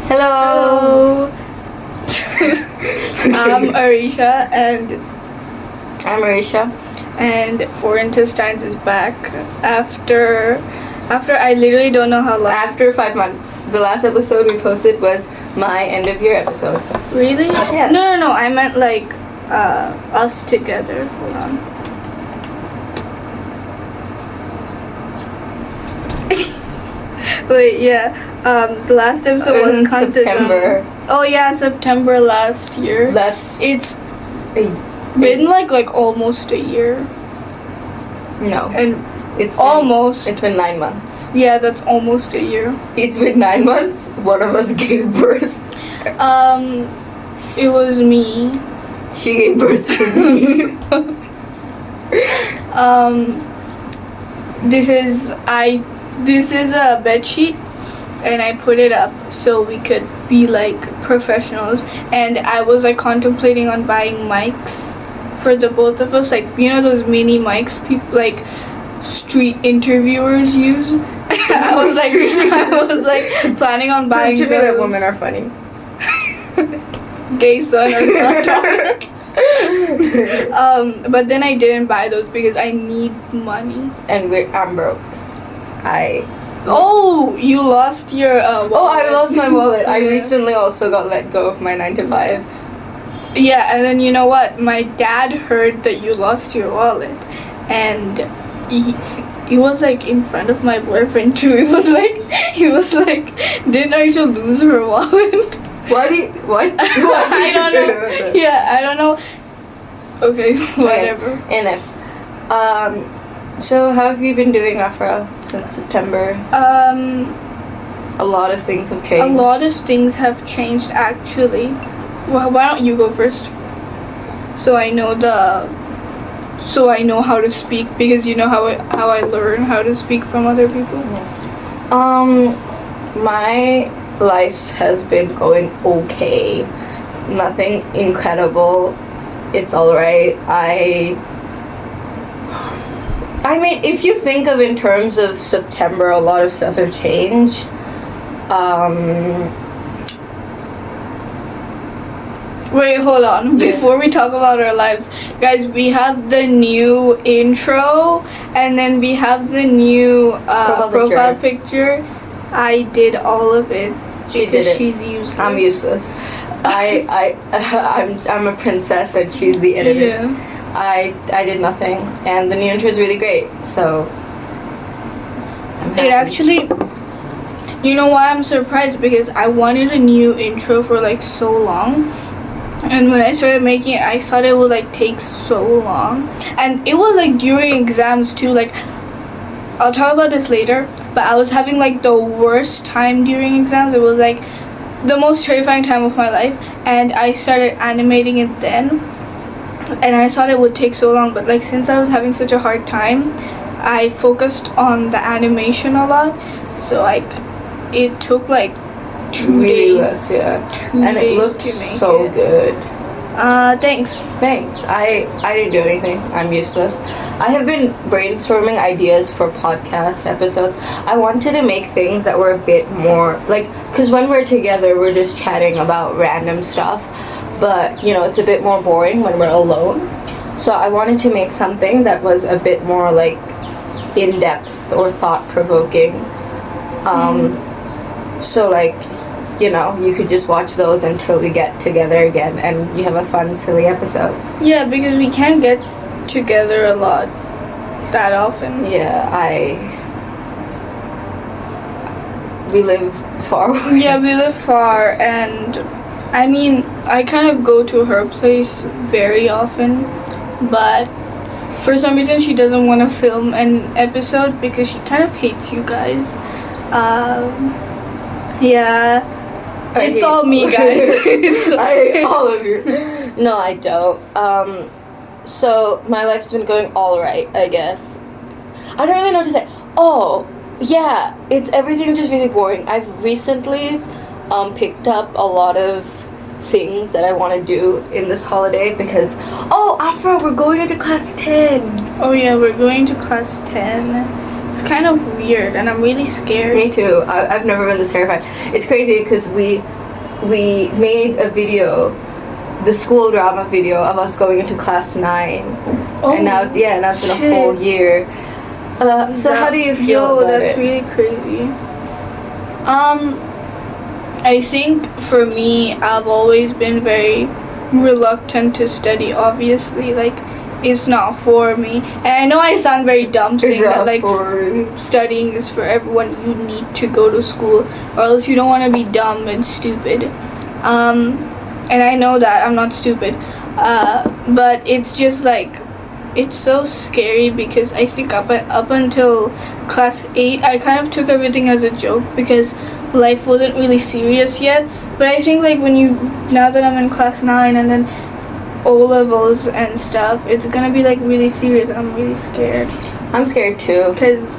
Hello. I'm Arisha, and I'm 4intestines is back after I literally don't know how long. After 5 months. The last episode we posted was my end of year episode. Really? Yes. No. I meant like us together. Hold on. Wait, yeah. The last episode was In September. Oh yeah, September last year. It's been like almost a year. No. And it's almost. It's been 9 months. Yeah, that's almost a year. It's been 9 months. One of us gave birth. It was me. She gave birth to me. This is a bed sheet, and I put it up so we could be like professionals. And I was like contemplating on buying mics for the both of us, like those mini mics people like street interviewers use. I was like planning on buying Prove to me those. that women are funny. Gay son or daughter. But then I didn't buy those because I need money. And I'm broke. Oh, you lost your wallet. Oh, I lost my wallet. Yeah. I recently also got let go of my 9 to 5. Yeah, and then you know what? My dad heard that you lost your wallet, and he was like in front of my boyfriend too. He was like, didn't Aisha lose her wallet? What? I don't know. Yeah, I don't know. Okay, whatever. Okay. So how have you been doing, Afra, since September? A lot of things have changed. A lot of things have changed, actually. Well, why don't you go first? So I know how to speak, because you know how I learn how to speak from other people. My life has been going okay. Nothing incredible. It's alright. I mean, if you think of in terms of September, a lot of stuff have changed. Wait, hold on. Before we talk about our lives, guys, we have the new intro, and then we have the new profile picture. I did all of it. She did it. She's useless. I'm useless. I'm a princess, and she's the editor. Yeah. I did nothing, and the new intro is really great. So I'm happy. It actually, you know why I'm surprised? Because I wanted a new intro for like so long, and when I started making it, I thought it would like take so long, and it was like during exams too. Like, I'll talk about this later, but I was having like the worst time during exams. It was like the most terrifying time of my life, and I started animating it then. And I thought it would take so long, but like since I was having such a hard time, I focused on the animation a lot. So like it took like 2 days. Yeah. 2 and days it looked to make so it. good. Thanks. I didn't do anything. I'm useless. I have been brainstorming ideas for podcast episodes. I wanted to make things that were a bit more like, because when we're together, we're just chatting about random stuff. But, it's a bit more boring when we're alone. So I wanted to make something that was a bit more, like, in-depth or thought-provoking. So, like, you could just watch those until we get together again, and you have a fun, silly episode. Yeah, because we can't get together a lot that often. Yeah, we live far away. Yeah, we live far, and I mean, I kind of go to her place very often, but for some reason she doesn't want to film an episode because she kind of hates you guys. Yeah. It's all me, guys. I hate all of you. No, I don't. So my life's been going all right, I guess. I don't even know what to say. Oh, yeah, everything's just really boring. I've recently picked up a lot of things that I want to do in this holiday because, oh, Afra, we're going into class 10. Oh yeah, we're going to class 10. It's kind of weird, and I'm really scared. Me too. I've never been this terrified. It's crazy because we made a video, the school drama video of us going into class 9. Oh, and now it's been a whole year. So how do you feel about that's it? really crazy. I think for me, I've always been very reluctant to study, obviously. Like, it's not for me. And I know I sound very dumb saying that, like, studying is for everyone. You need to go to school, or else you don't want to be dumb and stupid. And I know that I'm not stupid. But it's just, like, it's so scary because I think up until class 8, I kind of took everything as a joke because life wasn't really serious yet. But I think, like, now that I'm in class 9 and then O-levels and stuff, it's gonna be, like, really serious, and I'm really scared. I'm scared too. Because,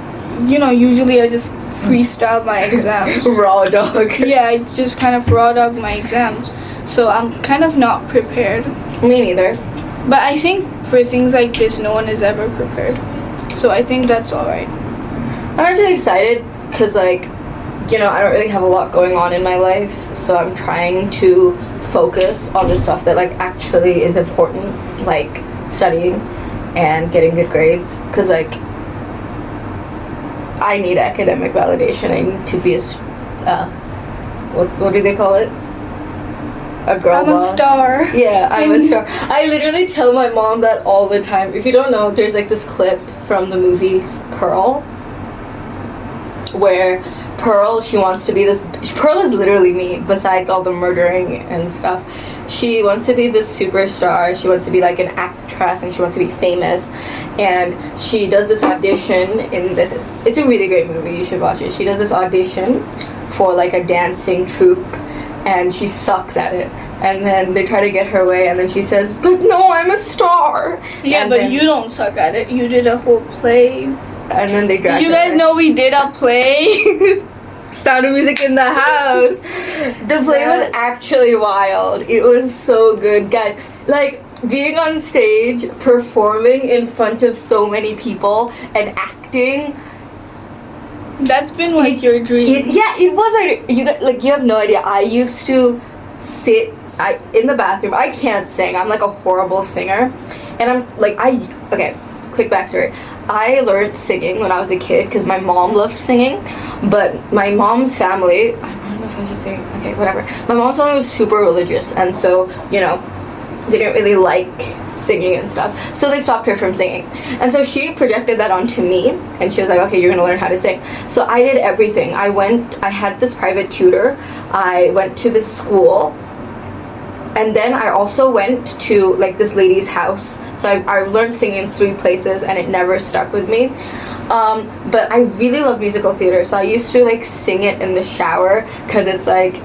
usually I just freestyle my exams. Raw dog. Yeah, I just kind of raw dog my exams. So I'm kind of not prepared. Me neither. But I think for things like this, no one is ever prepared. So I think that's alright. I'm actually excited because, like, I don't really have a lot going on in my life, so I'm trying to focus on the stuff that, like, actually is important, like studying and getting good grades, because, like, I need academic validation. I need to be what do they call it? A girl boss. I'm a star. Yeah, I'm a star. I literally tell my mom that all the time. If you don't know, there's, like, this clip from the movie Pearl, where Pearl, she wants to be this... Pearl is literally me, besides all the murdering and stuff. She wants to be this superstar. She wants to be, like, an actress, and she wants to be famous. And she does this audition in this... It's a really great movie. You should watch it. She does this audition for, like, a dancing troupe, and she sucks at it. And then they try to get her way, and then she says, "But no, I'm a star." Yeah, and but you don't suck at it. You did a whole play. And then they drag Did you her guys away. know we did a play? Sound of Music in the House. The play was actually wild. It was so good, guys. Like, being on stage, performing in front of so many people, and acting. That's been, like, your dream. It was. You have no idea. I used to sit in the bathroom. I can't sing. I'm, like, a horrible singer. And I'm, like, okay, quick backstory. I learned singing when I was a kid because my mom loved singing, but my mom's family, I don't know if I should say, okay, whatever. My mom's family was super religious, and so, they didn't really like singing and stuff. So they stopped her from singing. And so she projected that onto me, and she was like, okay, you're gonna learn how to sing. So I did everything. I had this private tutor. I went to this school. And then I also went to, like, this lady's house. So I learned singing in 3 places, and it never stuck with me. But I really love musical theater. So I used to, like, sing it in the shower because it's, like,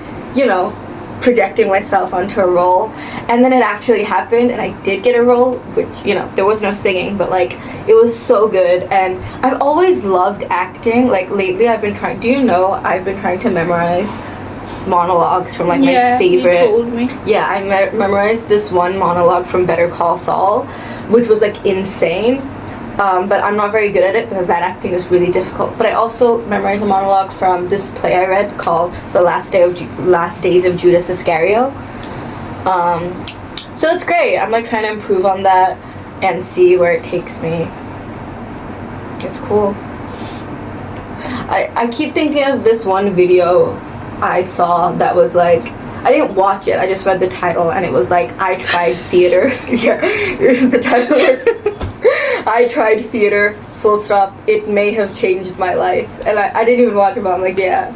projecting myself onto a role. And then it actually happened, and I did get a role, which, there was no singing, but, like, it was so good. And I've always loved acting. Like, lately I've been trying to memorize monologues from, like, my favorite. You told me. Yeah, I memorized this one monologue from Better Call Saul, which was, like, insane. But I'm not very good at it because that acting is really difficult. But I also memorized a monologue from this play I read called The Last Days of Judas Iscariot. So it's great. I'm, like, trying to improve on that and see where it takes me. It's cool. I keep thinking of this one video I saw that was, like, I didn't watch it, I just read the title, and it was like, I tried theater. Yeah, the title was I tried theater, full stop, it may have changed my life. And I didn't even watch it, but I'm like, yeah.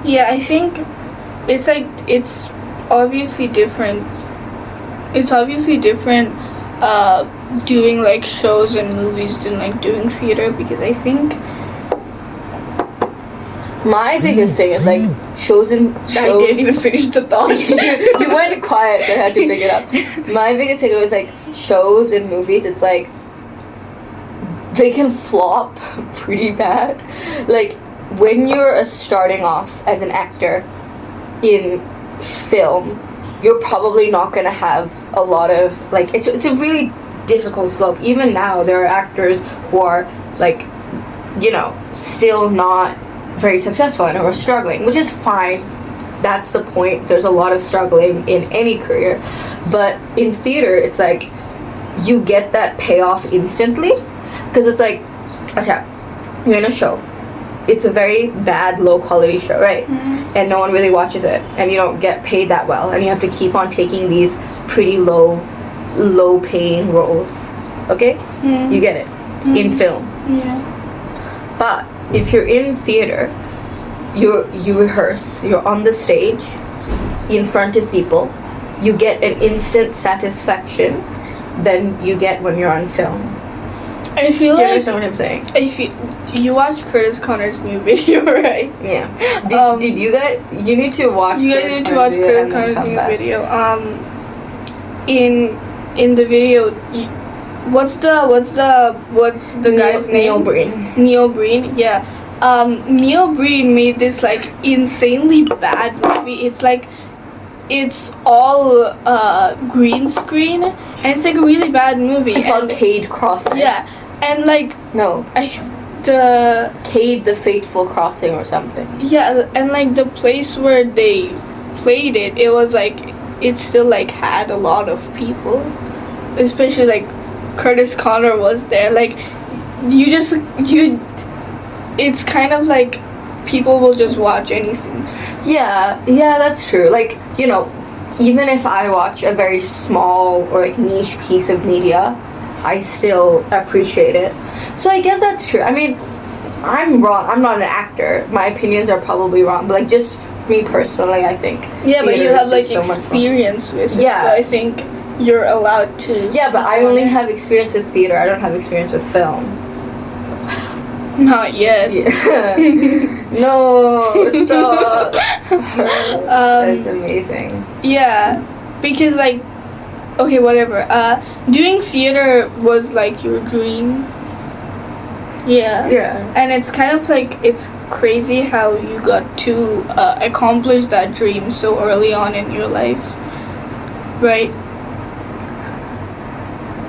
Yeah, I think it's, like, it's obviously different. It's obviously different doing, like, shows and movies than, like, doing theater, because I think my biggest thing is, like, shows. I didn't even finish the thought. You went quiet, so I had to pick it up. My biggest thing was, like, shows and movies, it's, like, they can flop pretty bad. Like, when you're starting off as an actor in film, you're probably not going to have a lot of, like, it's a really difficult slope. Even now, there are actors who are, like, you know, still not very successful and who are struggling, which is fine. That's the point. There's a lot of struggling in any career. But in theater, it's like, you get that payoff instantly. Because it's like, okay, you're in a show. It's a very bad, low-quality show, right? Mm-hmm. And no one really watches it. And you don't get paid that well. And you have to keep on taking these pretty low-paying roles. Okay? Mm-hmm. You get it. Mm-hmm. In film. Yeah. But if you're in theater, you rehearse. You're on the stage in front of people. You get an instant satisfaction than you get when you're on film. I feel Do you like understand what I'm saying? if you watched Curtis Connor's new video, right? Yeah. Did you guys? You need to watch. You guys need to watch Curtis Connor's new video. In the video, what's the guy's name? Neil Breen. Neil Breen, yeah. Neil Breen made this like insanely bad movie. It's like, it's all green screen, and it's like a really bad movie. It's called Cade Crossing. Yeah, and like No. Cade the Fateful Crossing or something. Yeah, and like the place where they played it, it was like, it still like had a lot of people, especially like Curtis Connor was there. Like it's kind of like people will just watch anything. Yeah, that's true. Like, you know, even if I watch a very small or like niche piece of media, I still appreciate it. So I guess that's true. I mean, I'm wrong. I'm not an actor. My opinions are probably wrong. But like, just me personally, I think. Yeah, but you theater have is like just so much fun. experience with it. Yeah. So I think you're allowed to. Yeah, but I only have experience with theater. I don't have experience with film. Not yet. Yeah. No, stop. It's amazing. Yeah, because like, okay, whatever. Doing theater was like your dream. Yeah. Yeah. And it's kind of like, it's crazy how you got to accomplish that dream so early on in your life, right?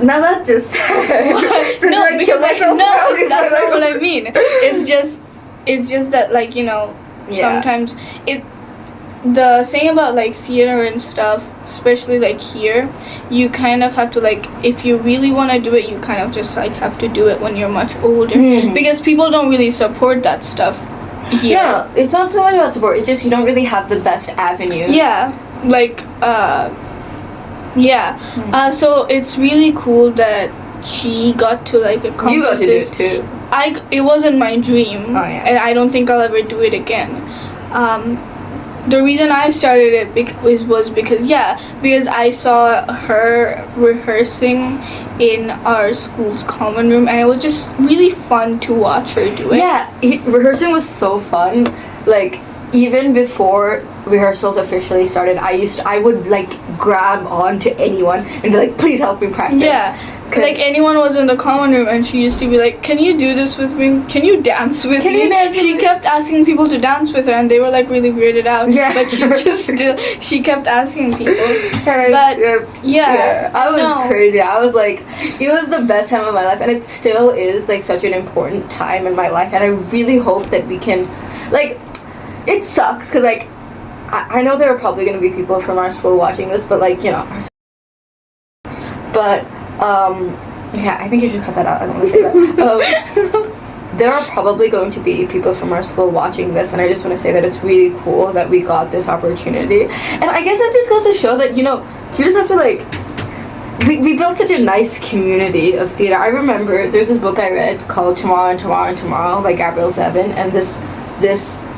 Now that just said. So No, do I because kill like, myself no, now? Is that's that not what like- I mean. It's just that, like, you know, Yeah. sometimes the thing about like theater and stuff, especially like here, you kind of have to like, if you really want to do it, you kind of just like have to do it when you're much older, Mhm. because people don't really support that stuff here. No, it's not so much about support. It's just you don't really have the best avenues. Yeah, like yeah. So it's really cool that she got to like accomplish You got to this. do it too. It wasn't my dream, Oh, yeah. and I don't think I'll ever do it again. The reason I started it was because I saw her rehearsing in our school's common room, and it was just really fun to watch her do it. Yeah, rehearsing was so fun. Like, even before rehearsals officially started, I would like grab onto anyone and be like, please help me practice. Yeah. Like, anyone was in the common room, and she used to be like, can you do this with me? Can you dance with me? Can you dance with She me? kept asking people to dance with her, and they were like really weirded out. Yeah. But she kept asking people. And But, yeah, I was no. crazy. I was like, it was the best time of my life, and it still is like such an important time in my life. And I really hope that we can, like, it sucks because like I know there are probably going to be people from our school watching this, but like, you know, but yeah, I think you should cut that out. I don't want to say that. There are probably going to be people from our school watching this, and I just want to say that it's really cool that we got this opportunity. And I guess it just goes to show that, you know, you just have to like, we built such a nice community of theater. I remember there's this book I read called Tomorrow and Tomorrow and Tomorrow by Gabriel Zevin, and this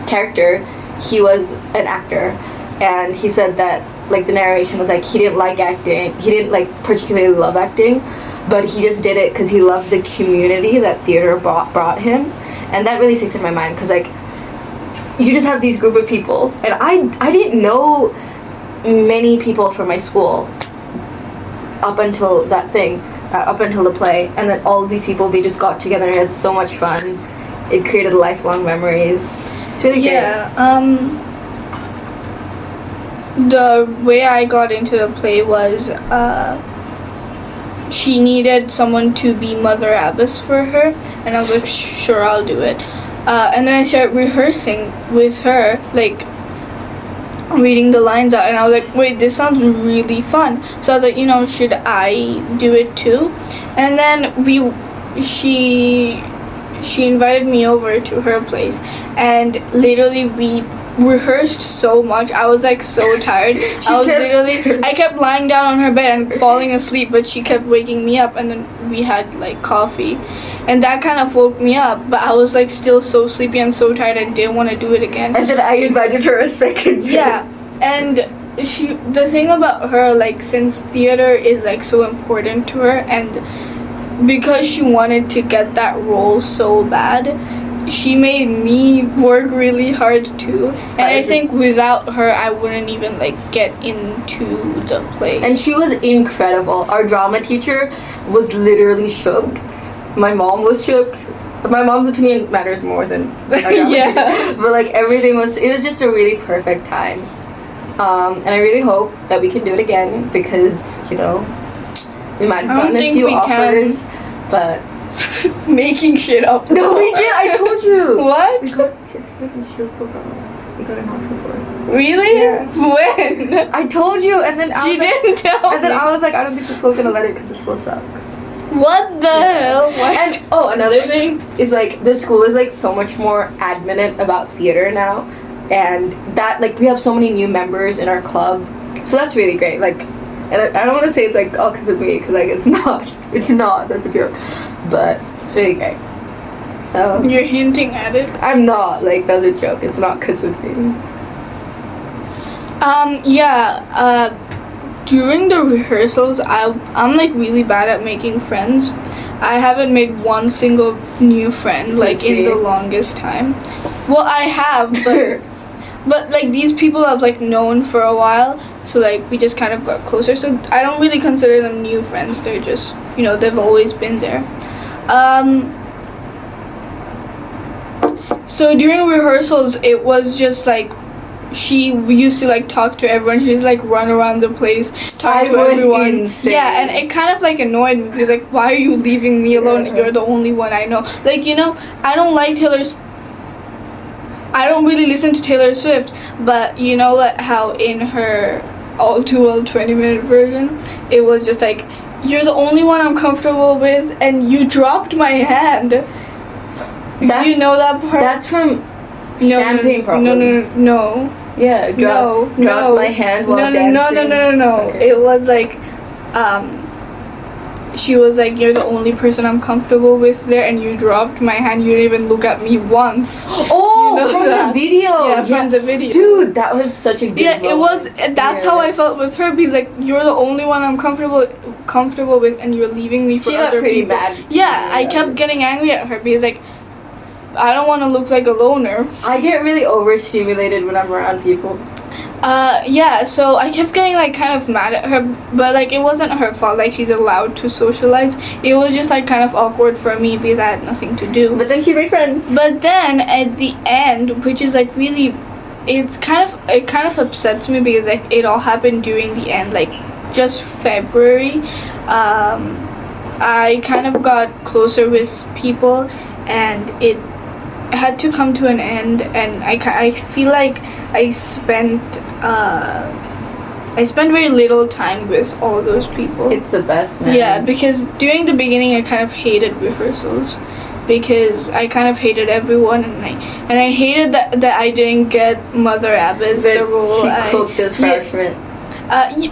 character, he was an actor, and he said that like the narration was like he didn't like acting, he didn't like particularly love acting, but he just did it because he loved the community that theater brought him. And that really sticks in my mind because like you just have these group of people, and I didn't know many people from my school up until that thing, up until the play, and then all of these people, they just got together and had so much fun. It created lifelong memories. It's really great. Yeah. the way I got into the play was she needed someone to be Mother Abbess for her, and I was like, sure, I'll do it. And then I started rehearsing with her, like reading the lines out, and I was like, wait, this sounds really fun. So I was like, should I do it too? And then she invited me over to her place, and literally we rehearsed so much. I was like so tired. I kept lying down on her bed and falling asleep, but she kept waking me up, and then we had like coffee, and that kind of woke me up, but I was like still so sleepy and so tired I didn't want to do it again. And then I invited her a second time. Yeah, and the thing about her, like, since theater is like so important to her, and because she wanted to get that role so bad, she made me work really hard too. And I think without her, I wouldn't even like get into the play. And she was incredible. Our drama teacher was literally shook. My mom was shook. My mom's opinion matters more than our drama teacher. But like it was just a really perfect time. And I really hope that we can do it again, because we might have gotten a few offers, but making shit up. No, we did. I told you. What? We got an offer for it. Really? Yeah. When? I told you, and then She didn't tell me. And then I was like, I don't think the school's gonna let it because the school sucks. What the hell? What? And another thing is like the school is like so much more adamant about theater now, and that like we have so many new members in our club, so that's really great. Like, and I don't want to say it's like all because of me, because like it's not. That's a joke, but it's really great. So you're hinting at it. I'm not, like, that was a joke. It's not because of me. During the rehearsals, I'm like really bad at making friends. I haven't made one single new friend like in the longest time. Well, I have, but like these people I've like known for a while, so like we just kind of got closer. So I don't really consider them new friends. They're just they've always been there. So during rehearsals, it was just like she used to like talk to everyone. She used to like run around the place, talk to everyone. Insane. Yeah, and it kind of like annoyed me because like, why are you leaving me alone? You're the only one I know. Like I don't like I don't really listen to Taylor Swift, but like how in her all too well 20-minute version, it was just like, you're the only one I'm comfortable with, and you dropped my hand. You know that part? That's from Champagne Problems. No. Yeah, dropped my hand while dancing. No. Okay. It was like, she was like, you're the only person I'm comfortable with there, and you dropped my hand. You didn't even look at me once. Oh, from the video. Yeah, from the video. Dude, that was such a good moment. It was. That's how I felt with her, because like, you're the only one I'm comfortable with, and you're leaving me for other people. She got pretty mad. Yeah, I kept getting angry at her because like, I don't want to look like a loner. I get really overstimulated when I'm around people. So I kept getting like kind of mad at her, but like it wasn't her fault. Like, she's allowed to socialize. It was just like kind of awkward for me because I had nothing to do. But then she made friends. But then at the end, which is like really, it kind of upsets me because like it all happened during the end, like just February. I kind of got closer with people, and it had to come to an end, and I feel like I spent very little time with all those people. It's the best, man. Yeah, because during the beginning I kind of hated rehearsals because I kind of hated everyone, and I hated that I didn't get Mother Abbess the role. She cooked as freshman.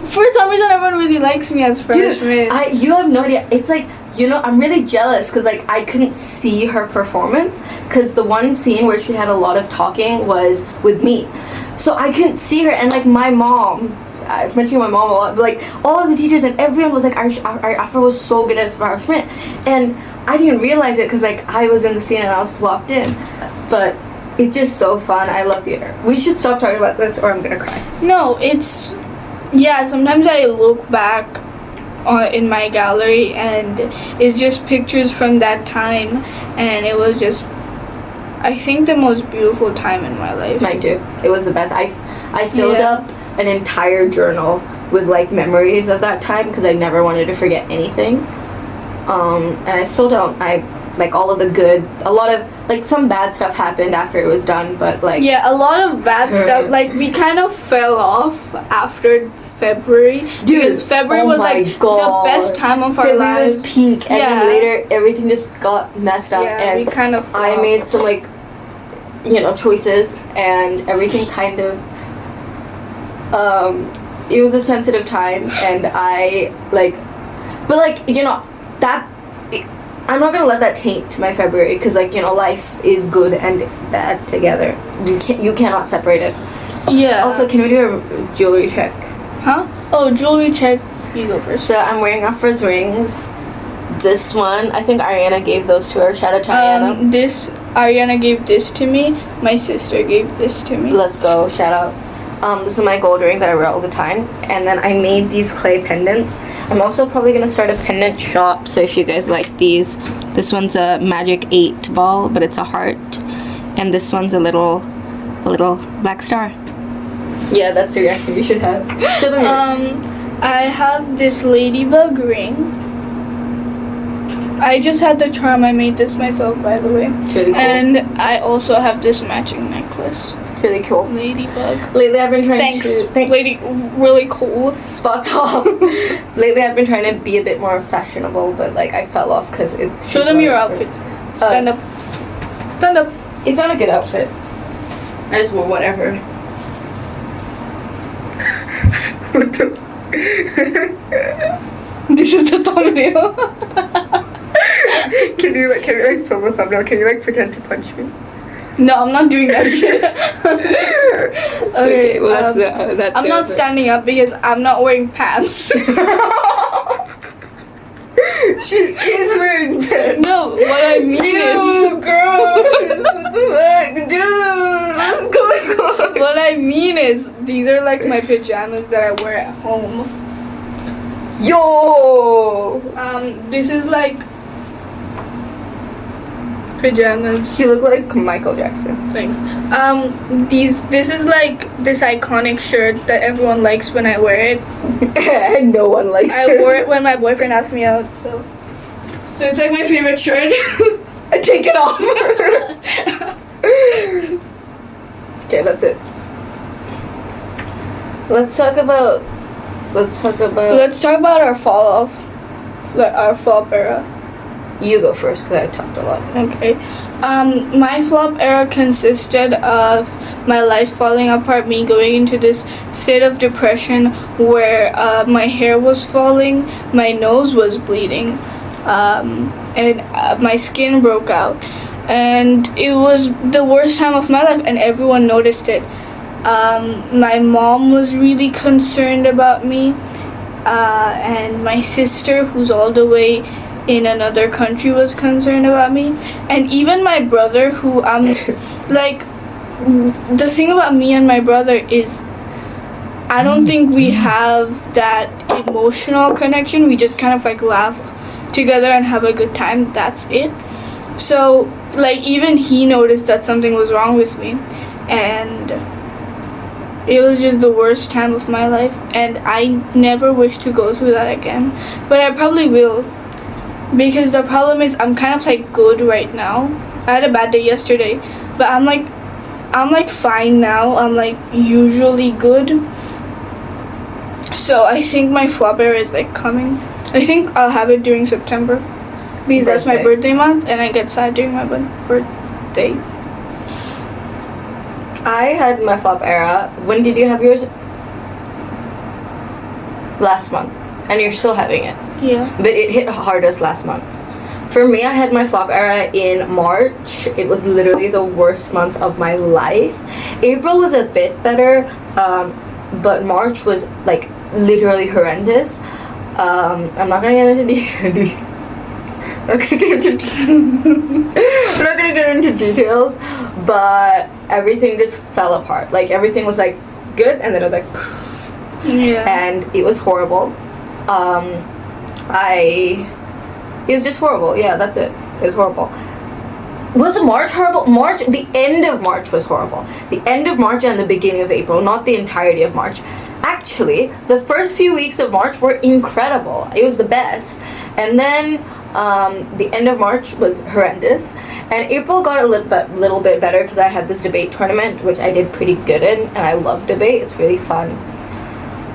For some reason everyone really likes me as freshman. Dude, you have no idea. It's like, I'm really jealous because like I couldn't see her performance because the one scene where she had a lot of talking was with me, so I couldn't see her. And like my mom, I mentioned my mom a lot, but like all of the teachers and everyone was like, Afra was so good as freshman, and I didn't realize it because like I was in the scene and I was locked in. But it's just so fun. I love theater. We should stop talking about this or I'm gonna cry. No, sometimes I look back in my gallery and it's just pictures from that time, and it was just, I think, the most beautiful time in my life. Mine too. It was the best. I filled up an entire journal with like memories of that time because I never wanted to forget anything. And I still don't. I like all of the good, a lot of like some bad stuff happened after it was done, but like yeah, a lot of bad stuff. Like we kind of fell off after February. Because February was like the best time of our lives. February was peak, and then later everything just got messed up. Yeah, and we kind of I made some like, you know, choices, and everything kind of. It was a sensitive time, and I like, but like you know that. I'm not gonna let that taint my February because, like, you know, life is good and bad together. You cannot separate it. Yeah. Also, can we do a jewelry check? Huh? Oh, jewelry check. You go first. So I'm wearing Afra's rings. This one, I think Ariana gave those to her. Shout out to Ariana. Ariana gave this to me. My sister gave this to me. Let's go. Shout out. This is my gold ring that I wear all the time. And then I made these clay pendants. I'm also probably going to start a pendant shop. So if you guys like these, this one's a magic 8 ball, but it's a heart. And this one's a little black star. Yeah, that's the reaction you should have. Show them yours. I have this ladybug ring. I just had the charm. I made this myself, by the way. It's really cool. And I also have this matching necklace. Really cool. Ladybug. Lately I've been trying to... Thanks. Lady, really cool. Spots off. Lately I've been trying to be a bit more fashionable, but like I fell off because it... Show them your outfit. Stand up. Stand up. It's not a good outfit. I just wore whatever. What the... This is the thumbnail. Can you like film a thumbnail? Can you like pretend to punch me? No, I'm not doing that shit. Okay, well that's I'm not standing up because I'm not wearing pants. She is wearing pants. No, what I mean is... girl! What the heck? Dude, what's going on? What I mean is, these are like my pajamas that I wear at home. Yo! This is like... pajamas. You look like Michael Jackson. Thanks. This is like this iconic shirt that everyone likes when I wear it. And no one likes it. I wore it when my boyfriend asked me out, so it's like my favorite shirt. I take it off. Okay, that's it. Let's talk about our fall off, like our flop era. You go first because I talked a lot. Okay. My flop era consisted of my life falling apart, me going into this state of depression where my hair was falling, my nose was bleeding, and my skin broke out. And it was the worst time of my life, and everyone noticed it. My mom was really concerned about me, and my sister, who's all the way in another country, was concerned about me, and even my brother, who like, the thing about me and my brother is I don't think we have that emotional connection. We just kind of like laugh together and have a good time. That's it. So like even he noticed that something was wrong with me, and it was just the worst time of my life, and I never wish to go through that again, but I probably will. Because the problem is I'm kind of like good right now. I had a bad day yesterday, but I'm like fine now. I'm like usually good. So I think my flop era is like coming. I think I'll have it during September because that's my birthday month, and I get sad during my birthday. I had my flop era. When did you have yours? Last month, and you're still having it. Yeah. But it hit hardest last month. For me, I had my flop era in March. It was literally the worst month of my life. April was a bit better, but March was like literally horrendous. I'm not gonna get into details. I'm not gonna get into details, but everything just fell apart. Like everything was like good, and then it was like, yeah, and it was horrible. It was just horrible. Yeah, that's it. It was horrible. Was March horrible? The end of March was horrible. The end of March and the beginning of April, not the entirety of March. Actually, the first few weeks of March were incredible. It was the best. And then the end of March was horrendous. And April got a little bit better because I had this debate tournament, which I did pretty good in. And I love debate. It's really fun.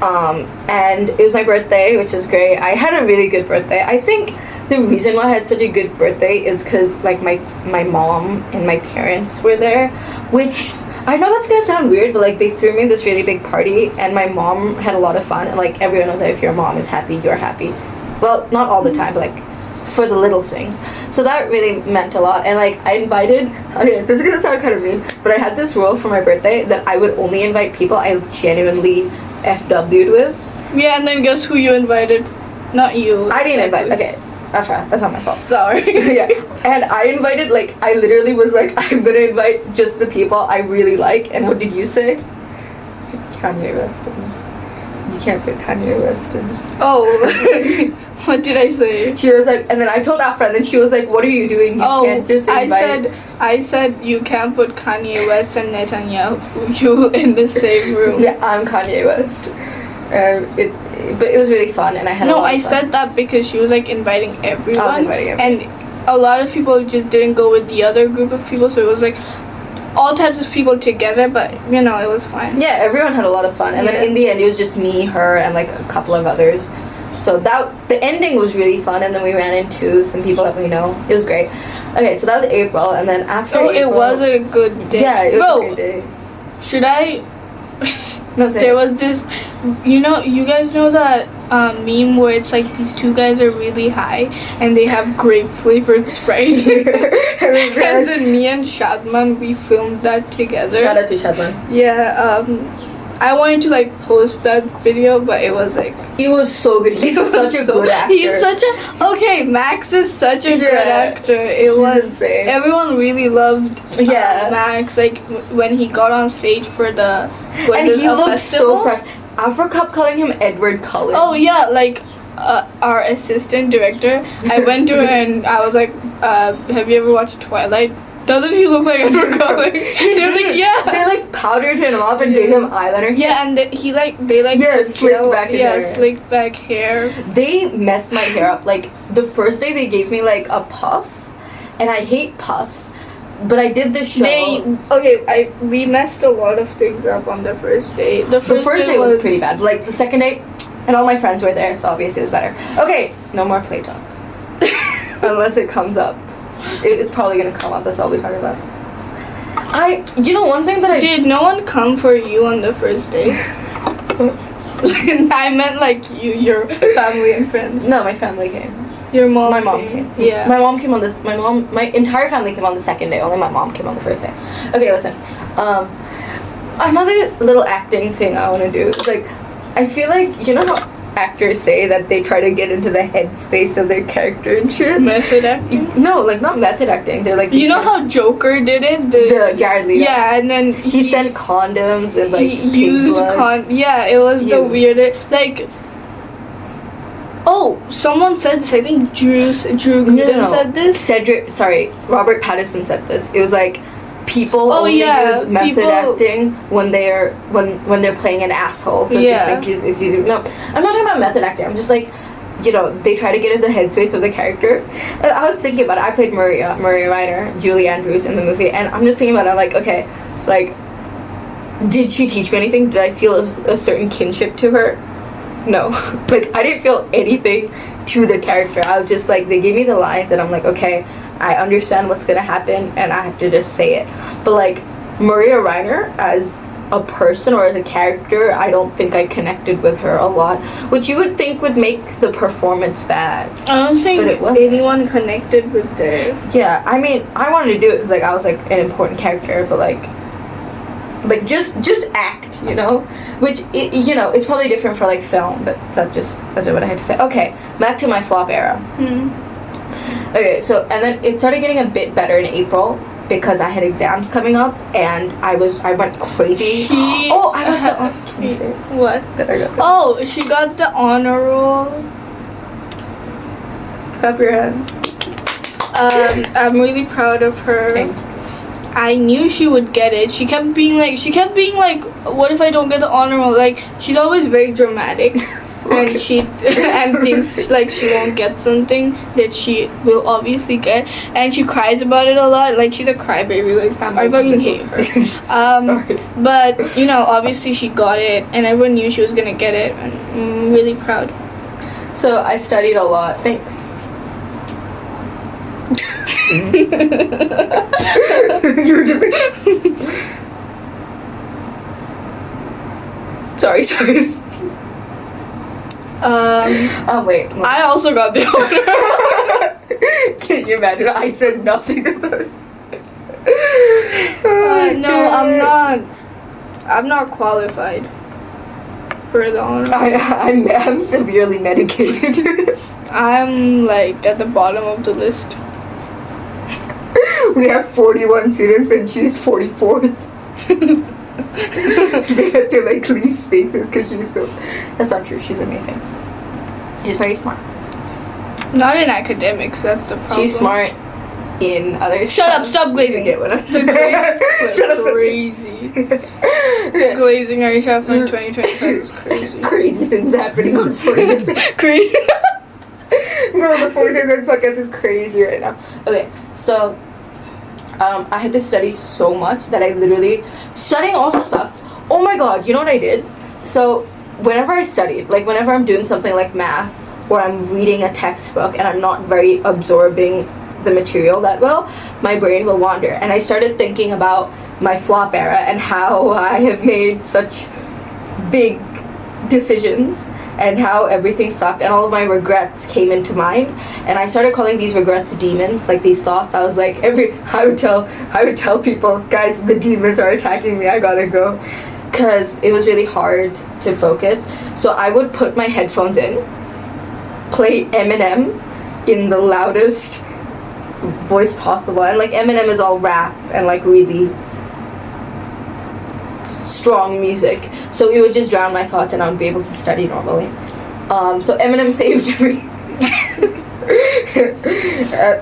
And it was my birthday, which is great. I had a really good birthday. I think the reason why I had such a good birthday is because, like, my mom and my parents were there, which, I know that's gonna sound weird, but, like, they threw me this really big party, and my mom had a lot of fun, and, like, everyone knows that if your mom is happy, you're happy. Well, not all the time, but, like, for the little things. So that really meant a lot, and, like, I invited, okay, this is gonna sound kind of mean, but I had this rule for my birthday that I would only invite people I genuinely FW'd with. Yeah, and then guess who you invited? Not you. I didn't invite, okay. That's not my fault. Sorry. Yeah. And I invited, like, I literally was like, I'm gonna invite just the people I really like. And what did you say? Kanye West. You can't put Kanye West in. Oh. What did I say? She was like, and then I told Afra, and then she was like, what are you doing? You can't just invite. I said you can't put Kanye West and Netanyahu in the same room. Yeah, I'm Kanye West. But it was really fun, and I had a lot of fun. Said that because she was like inviting everyone. I was inviting everyone. And a lot of people just didn't go with the other group of people, so it was like all types of people together, but you know, it was fine. Yeah, everyone had a lot of fun, and then in the end it was just me, her, and like a couple of others. So the ending was really fun, and then we ran into some people that we know. It was great. Okay, so that was April, and then after April... it was a good day. Yeah, it was a great day. Should I... No, say there was this... You guys know that meme where it's like these two guys are really high, and they have grape-flavored Sprite? And then me and Shadman, we filmed that together. Shout out to Shadman. Yeah, I wanted to like post that video, but it was like... It was so good. He's such a good actor. He's such a... Okay, Max is such a good actor. He's insane. Everyone really loved Max, like when he got on stage for the... And he looked festival? So fresh. Afra kept calling him Edward Cullen. Oh yeah, like our assistant director. I went to her and I was like, have you ever watched Twilight? Doesn't he look like Edward Cullen? He was like, yeah. They like powdered him up and gave him eyeliner. Yeah, and they slicked back his hair. Slicked back hair. They messed my hair up. Like the first day they gave me like a puff, and I hate puffs, but I did the show. We messed a lot of things up on the first day. The first day was pretty bad. Like the second day, and all my friends were there, so obviously it was better. Okay, no more play talk. Unless it comes up. It's probably gonna come up. That's all we talk about. One thing that Did no one come for you on the first day? I meant like your family and friends. No, my family came. Your mom. My mom came. Yeah. My mom came on this. My entire family came on the second day. Only my mom came on the first day. Okay, listen. Another little acting thing I want to do is like, I feel like how actors say that they try to get into the headspace of their character and shit. Method acting? No, like not method acting. They're like... You know how Joker did it? The Jared Leto. Yeah, and then he sent condoms and like he used yeah, it was the weirdest. Like... Oh, someone said this. I think Drew Gooden said this. Robert Pattinson said this. It was like... People only use method acting when they're playing an asshole. So just think it's easy. No, I'm not talking about method acting. I'm just like, they try to get in the headspace of the character. And I was thinking about it. I played Maria Reiner, Julie Andrews in the movie, and I'm just thinking about it. I'm like, okay, like, did she teach me anything? Did I feel a certain kinship to her? No. Like, I didn't feel anything to the character. I was just like, they gave me the lines, and I'm like, okay, I understand what's gonna happen, and I have to just say it. But like Maria Reiner as a person or as a character, I don't think I connected with her a lot, which you would think would make the performance bad. I don't think anyone connected with her. Yeah, I mean, I wanted to do it because like I was like an important character, but like just act, which it's probably different for like film, but that's what I had to say. Okay, back to my flop era. Okay, so, and then it started getting a bit better in April because I had exams coming up, and I went crazy. Can you say it? What? That I got Oh, she got the honor roll. Clap your hands. I'm really proud of her. Thank you. I knew she would get it. She kept being like, what if I don't get the honor roll? Like, she's always very dramatic. And and thinks like she won't get something that she will obviously get, and she cries about it a lot. Like, she's a crybaby. Like, I fucking hate her. Sorry. But obviously she got it, and everyone knew she was gonna get it, and I'm really proud. So I studied a lot. Thanks. You were just like. Sorry. Oh wait. I also got the honor. Can you imagine? I said nothing about it. No, I'm not qualified for the honor. I'm severely medicated. I'm like at the bottom of the list. We have 41 students and she's 44th. They had to like leave spaces because she's so. That's not true. She's amazing. She's very smart. Not in academics. That's the problem. She's smart in other. Shut up! Stop glazing. Get what I'm The glaze Shut up! crazy. Glazing our chef in 2025 is crazy. Crazy things happening on 4intestines. Crazy. Bro, the 4intestines podcast is crazy right now. Okay, so. I had to study so much that I literally... Studying also sucked. Oh my god, you know what I did? So, whenever I studied, like whenever I'm doing something like math, or I'm reading a textbook and I'm not very absorbing the material that well, my brain will wander. And I started thinking about my flop era and how I have made such big decisions and how everything sucked and all of my regrets came into mind, and I started calling these regrets demons, like these thoughts. I was like, I would tell people, guys, the demons are attacking me, I gotta go, because it was really hard to focus. So I would put my headphones in, play Eminem in the loudest voice possible, and like Eminem is all rap and like really strong music, so it would just drown my thoughts and I would be able to study normally. So Eminem saved me.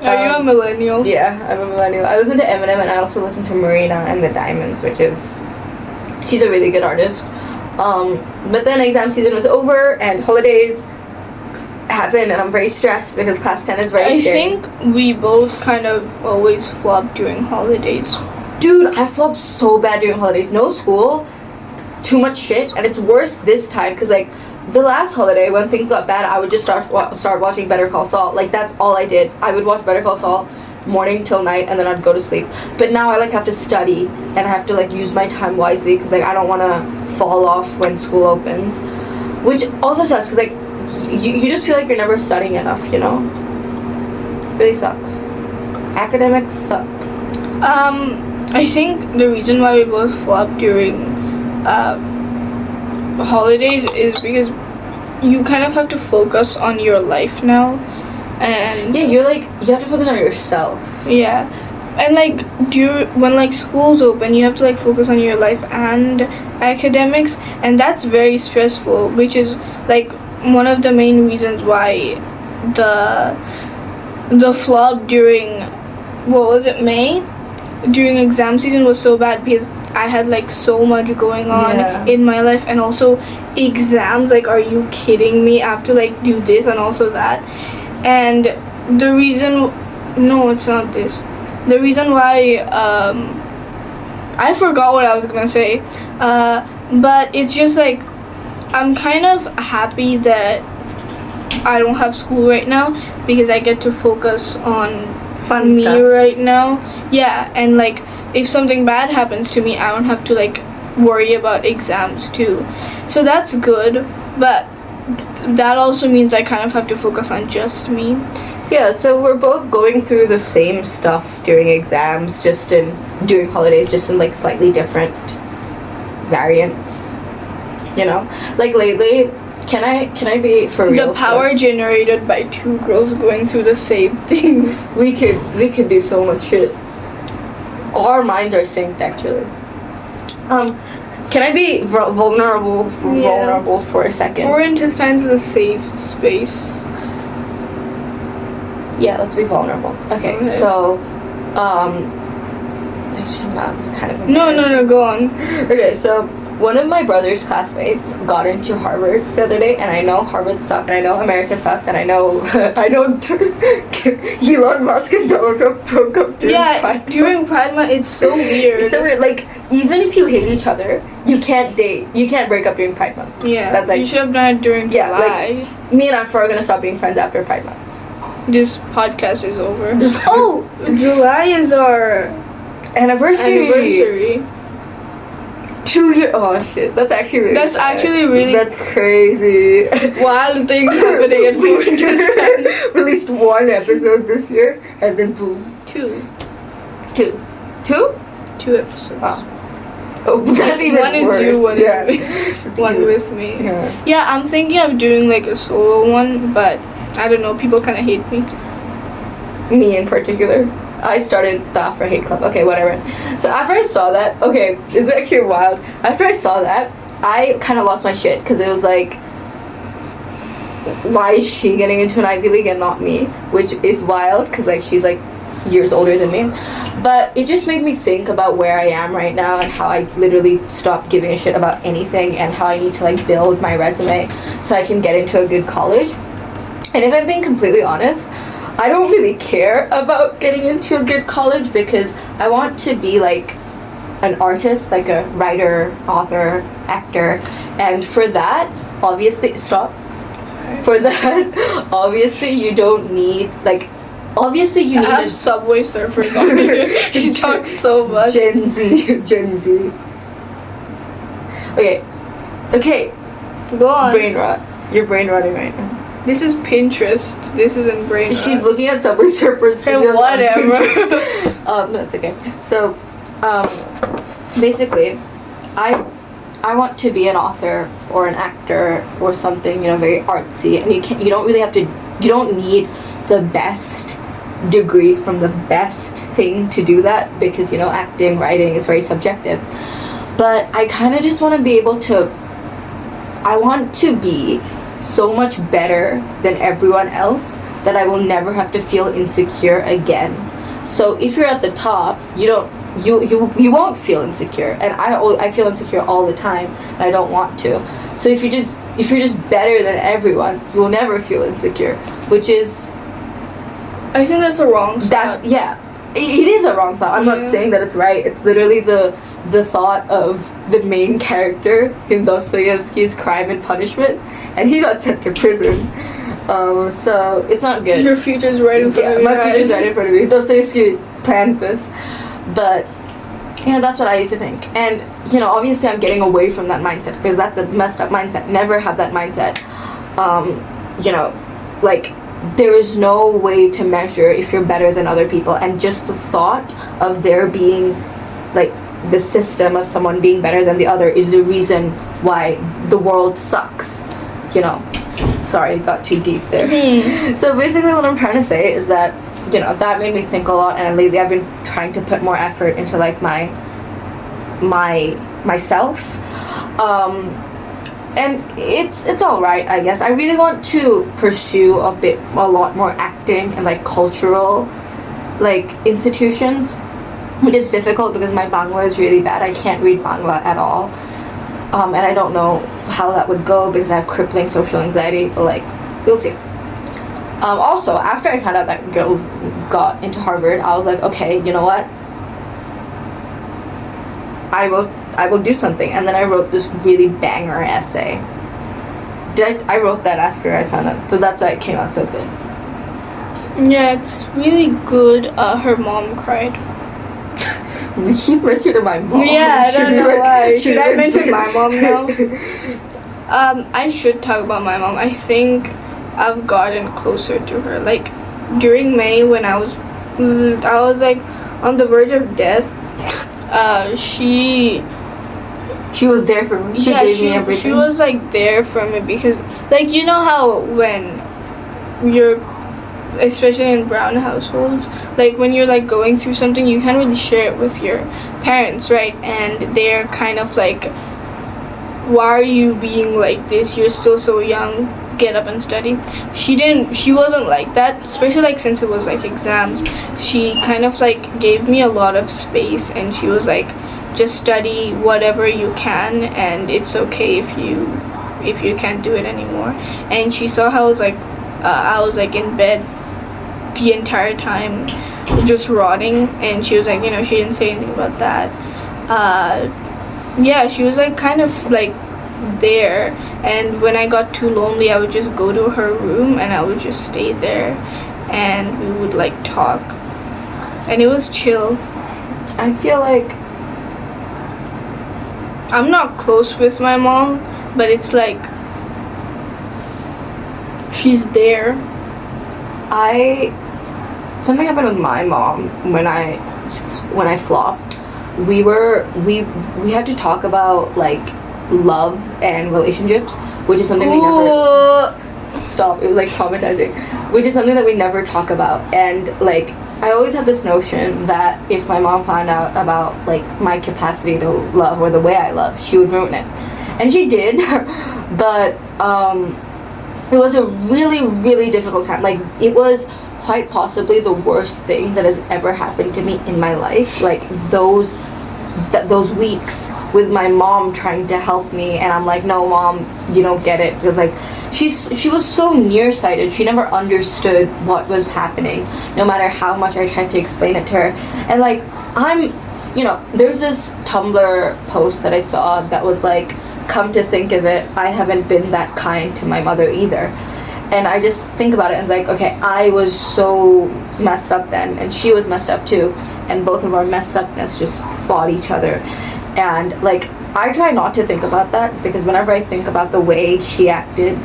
Are you a millennial? Yeah, I'm a millennial. I listen to Eminem and I also listen to Marina and the Diamonds, she's a really good artist. But then exam season was over and holidays happened and I'm very stressed because class 10 is very scary. I think we both kind of always flop during holidays. Dude, I flopped so bad during holidays. No school, too much shit, and it's worse this time because like the last holiday when things got bad, I would just start watching Better Call Saul. Like that's all I did. I would watch Better Call Saul morning till night and then I'd go to sleep. But now I like have to study and I have to like use my time wisely because like I don't want to fall off when school opens, which also sucks because like you just feel like you're never studying enough, you know? It really sucks. Academics suck. I think the reason why we both flop during holidays is because you kind of have to focus on your life now, and yeah, you have to focus on yourself. Yeah, and like when like school's open, you have to like focus on your life and academics, and that's very stressful, which is like one of the main reasons why the flop during May during exam season was so bad, because I had like so much going on in my life, and also exams. Like, are you kidding me? I have to like do this and also that. And the reason, no, it's not this. The reason why I forgot what I was gonna say, but it's just like I'm kind of happy that I don't have school right now because I get to focus on Fun me stuff. right now. Yeah, and like if something bad happens to me, I don't have to like worry about exams too. So that's good, but that also means I kind of have to focus on just me. Yeah, so we're both going through the same stuff during exams, during holidays, just in like slightly different variants. You know, like lately, can I be for real? The power generated by two girls going through the same things. We could do so much shit. Our minds are synced, actually. Can I be vulnerable for a second? 4intestines is a safe space. Yeah, let's be vulnerable. Okay, so, actually, that's kind of No, go on. Okay, so one of my brother's classmates got into Harvard the other day, and I know Harvard sucks, and I know America sucks, and I know Elon Musk and Donald Trump broke up during Pride Month. During Pride Month, it's so weird. It's so weird. Like, even if you hate each other, you can't date. You can't break up during Pride Month. Yeah, that's like you should have done it during July. Like, me and Afro are gonna stop being friends after Pride Month. This podcast is over. Oh, July is our anniversary. 2 years. Oh shit, that's actually really. That's sad. actually really. That's crazy. Wild things happening in 4 intestines. Released 1 episode this year, and then boom. 2 episodes. Wow. Oh, that's even one worse. Is you, one yeah. is me. That's one even, with me. Yeah, I'm thinking of doing like a solo one, but I don't know. People kind of hate me. Me in particular. I started the Afro Hate Club. Okay, whatever. So after I saw that, okay, it's actually wild. After I saw that, I kind of lost my shit because it was like, why is she getting into an Ivy League and not me? Which is wild because like she's like years older than me. But it just made me think about where I am right now and how I literally stopped giving a shit about anything and how I need to like build my resume so I can get into a good college. And if I'm being completely honest, I don't really care about getting into a good college because I want to be like an artist, like a writer, author, actor, and for that, obviously, obviously you don't need, like, obviously you need a Subway Surfers on here. She talks so much. Gen Z. Okay. Go on. Brain rot. You're brain rotting right now. This is Pinterest. This isn't brain rot. She's looking at Subway Surfers videos. Whatever. No, it's okay. So, basically, I want to be an author or an actor or something, very artsy, and you don't need the best degree from the best thing to do that because, acting, writing is very subjective. But I kind of just want to be able to, I want to be so much better than everyone else that I will never have to feel insecure again. So if you're at the top, you won't feel insecure, and I feel insecure all the time, and I don't want to. So if you're just better than everyone, you will never feel insecure, which is, I think that's a wrong thought. It is a wrong thought. I'm not saying that it's right. It's literally the thought of the main character in Dostoevsky's Crime and Punishment, and he got sent to prison. So it's not good. Your future's right in front of you. My future's right in front of me. Dostoevsky planned this. But, that's what I used to think. And, obviously I'm getting away from that mindset because that's a messed up mindset. Never have that mindset. There is no way to measure if you're better than other people, and just the thought of there being, the system of someone being better than the other is the reason why the world sucks, Sorry, it got too deep there. Mm-hmm. So basically what I'm trying to say is that, that made me think a lot, and lately I've been trying to put more effort into, myself. And it's all right, I guess. I really want to pursue a lot more acting and cultural institutions, which is difficult because my Bangla is really bad. I can't read Bangla at all, and I don't know how that would go because I have crippling social anxiety. But we'll see. Also, after I found out that girl got into Harvard, I was like, okay, you know what? I will do something. And then I wrote this really banger essay. I wrote that after I found out, so that's why it came out so good. Yeah, it's really good. Her mom cried. You keep mentioning my mom. Yeah, I don't know why. Should I mention my mom now? I should talk about my mom. I think I've gotten closer to her. During May when I was on the verge of death, she was there for me. She gave me everything. She was there for me because how when you're, especially in brown households, when you're going through something, you can't really share it with your parents, right? And they're kind of why are you being like this? You're still so young. get up and study. She wasn't like that, especially like since it was like exams. She kind of like gave me a lot of space, and she was like, just study whatever you can, and it's okay if you can't do it anymore. And she saw how I was like in bed the entire time, just rotting, and she was like, she didn't say anything about that. Yeah, she was like kind of like there, and when I got too lonely, I would just go to her room and I would just stay there, and we would like talk, and it was chill. I feel like I'm not close with my mom, but it's like she's there. Something happened with my mom when I flopped. We had to talk about like love and relationships, which is something we never stop. It was like traumatizing, which is something that we never talk about. And like I always had this notion that if my mom found out about like my capacity to love or the way I love, she would ruin it, and she did. But it was a really, really difficult time. Like it was quite possibly the worst thing that has ever happened to me in my life. Like those weeks with my mom trying to help me, and I'm like, no mom, you don't get it, because like she was so nearsighted. She never understood what was happening, no matter how much I tried to explain it to her. And like there's this Tumblr post that I saw that was like, come to think of it, I haven't been that kind to my mother either. And I just think about it and it's like, okay, I was so messed up then, and she was messed up too, and both of our messed upness just fought each other. And like I try not to think about that, because whenever I think about the way she acted,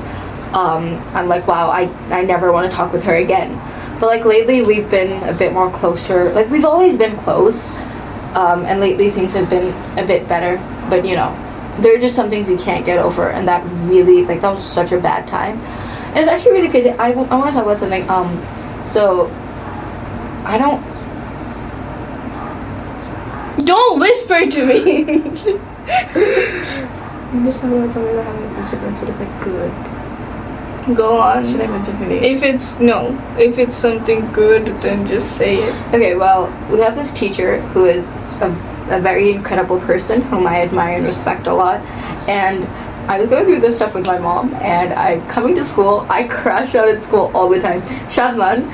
I'm like, wow, I never want to talk with her again. But like lately we've been a bit more closer. Like we've always been close, and lately things have been a bit better. But there are just some things you can't get over, and that really, like, that was such a bad time. And it's actually really crazy. I want to talk about something. So I don't whisper to me. I'm going to talk about something that happened in Egypt, but it's like good. Go on. Should I mention her name? If it's something good, then just say it. Okay, well, we have this teacher who is a very incredible person whom I admire and respect a lot. And I was going through this stuff with my mom, and I'm coming to school. I crashed out at school all the time. Shadman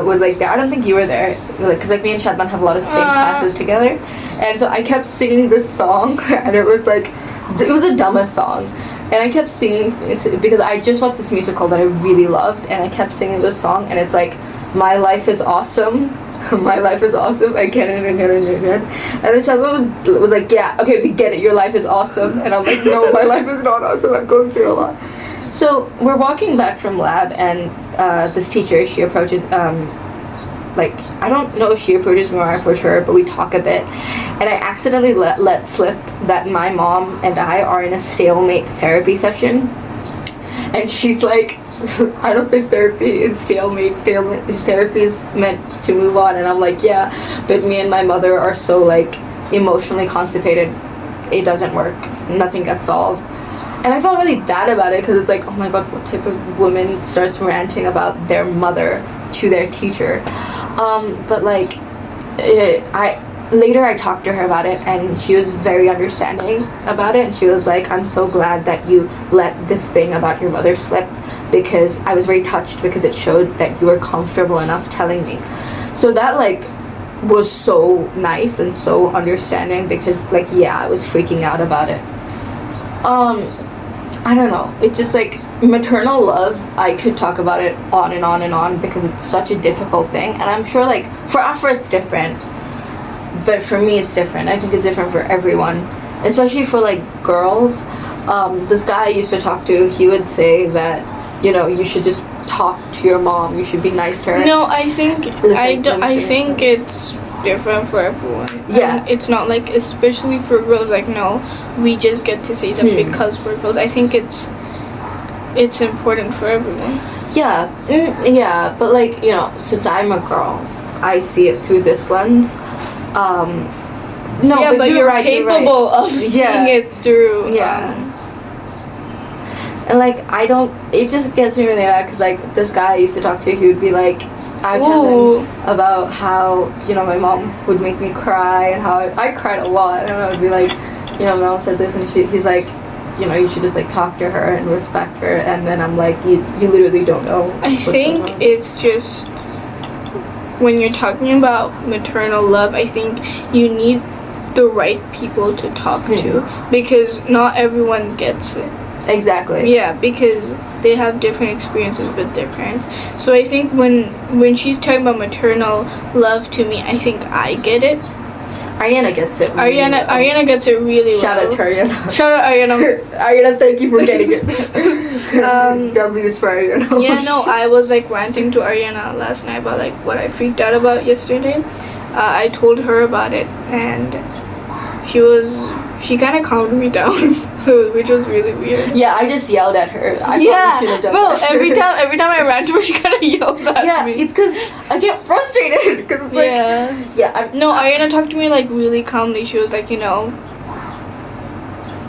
was like there. I don't think you were there, because like me and Shadman have a lot of same classes together. And so I kept singing this song, and it was the dumbest song. And I kept singing because I just watched this musical that I really loved, and I kept singing this song, and it's like, my life is awesome. My life is awesome, again and again and again. And then Shadman was like, yeah, okay, we get it, your life is awesome. And I'm like, no, my life is not awesome, I'm going through a lot. So we're walking back from lab, and this teacher, she approaches, I don't know if she approaches me or I approach her, but we talk a bit. And I accidentally let slip that my mom and I are in a stalemate therapy session. And she's like, I don't think therapy is stalemate. Therapy is meant to move on. And I'm like, yeah, but me and my mother are so like emotionally constipated, it doesn't work. Nothing gets solved. And I felt really bad about it, because it's like, oh my god, what type of woman starts ranting about their mother to their teacher? But like, later I talked to her about it, and she was very understanding about it, and she was like, I'm so glad that you let this thing about your mother slip, because I was very touched, because it showed that you were comfortable enough telling me. So that like was so nice and so understanding, because like, yeah, I was freaking out about it. I don't know, it just like, maternal love, I could talk about it on and on and on, because it's such a difficult thing, and I'm sure like for Afra it's different, but for me it's different. I think it's different for everyone, especially for like girls. This guy I used to talk to, he would say that you should just talk to your mom, you should be nice to her. No, I think it's different for everyone. Yeah, it's not like, especially for girls, like, no, we just get to say them because we're girls. I think it's important for everyone. Yeah, but like, since I'm a girl, I see it through this lens. No, yeah, but you're right, capable of seeing it through. Yeah. And, like, it just gets me really mad because, like, this guy I used to talk to, he would be like, I would tell him about how, you know, my mom would make me cry and how I cried a lot. And I would be like, you know, my mom said this, and he's like, you know, you should just, like, talk to her and respect her. And then I'm like, you literally don't know. I think it's just, when you're talking about maternal love, I think you need the right people to talk to, because not everyone gets it. Exactly. Yeah, because they have different experiences with their parents. So I think when she's talking about maternal love to me, I think I get it. Ariana gets it really well. Ariana gets it really well. Shout out to Ariana. Shout out Ariana. Ariana, thank you for getting it. W's for Ariana. Yeah, no, I was like ranting to Ariana last night about like what I freaked out about yesterday. I told her about it, and she kind of calmed me down, which was really weird. Yeah, I just yelled at her. I probably should have done that. Every time I ran to her, she kind of yells at me. Yeah, it's because I get frustrated because it's like no, Ariana talked to me like really calmly. She was like, you know,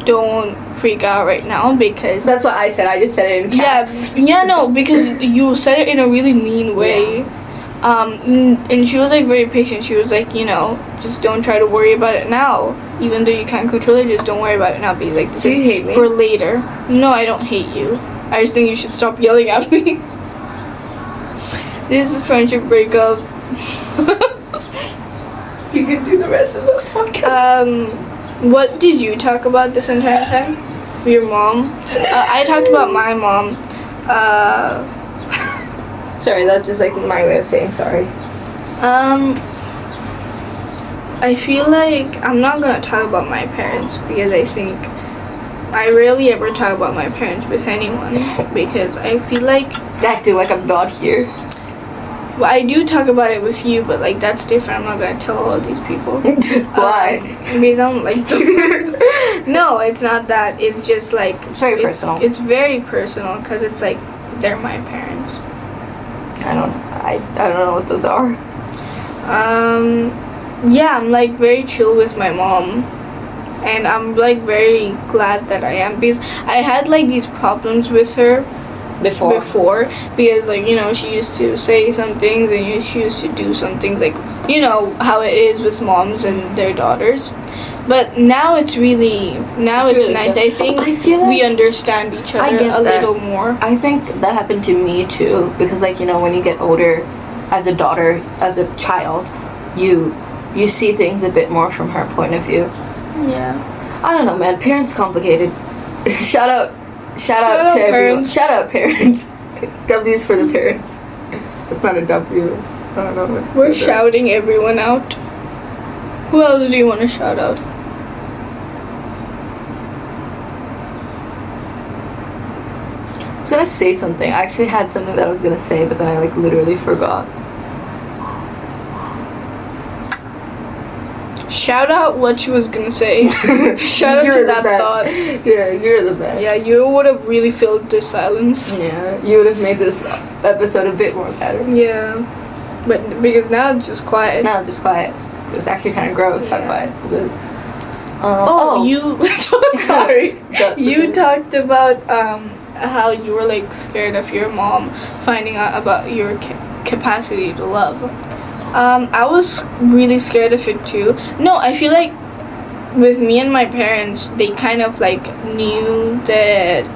don't freak out right now, because that's what I said. I just said it in caps. Yeah, no, because you said it in a really mean way. Yeah. And she was like very patient. She was like, you know, just don't try to worry about it now. Even though you can't control it, just don't worry about it now. Be like, this Do you hate me? For later. No, I don't hate you. I just think you should stop yelling at me. This is a friendship breakup. You can do the rest of the podcast. What did you talk about this entire time? Your mom? I talked about my mom. Sorry, that's just like my way of saying sorry. I feel like I'm not gonna talk about my parents, because I think I rarely ever talk about my parents with anyone, because I feel like acting like I'm not here. Well, I do talk about it with you, but like that's different. I'm not gonna tell all these people. Why? Because I'm like no, it's not that. It's just like it's very personal. It's very personal because it's like they're my parents. I don't know what those are. Yeah, I'm like very chill with my mom, and I'm like very glad that I am, because I had like these problems with her before because like, you know, she used to say some things and she used to do some things, like, you know how it is with moms and their daughters. But now it's really nice. I think I feel like we understand each other a little more. I think that happened to me too, because like, you know, when you get older, as a daughter, as a child, you see things a bit more from her point of view. Yeah. I don't know, man. Parents complicated. Shout out to everyone. Shout out parents. W's for the parents. It's not a W. I don't know. We're shouting everyone out. Who else do you want to shout out? I was gonna say something. I actually had something that I was gonna say, but then I like literally forgot. Shout out what she was gonna say. Shout out to that thought. Yeah, you're the best. Yeah, you would have really filled the silence. Yeah, you would have made this episode a bit more better. Yeah, but because now it's just quiet. Now it's just quiet. So it's actually kind of gross how quiet is it? You. Sorry. You talked about how you were like scared of your mom finding out about your capacity to love. I was really scared of it too. No, I feel like with me and my parents, they kind of like knew that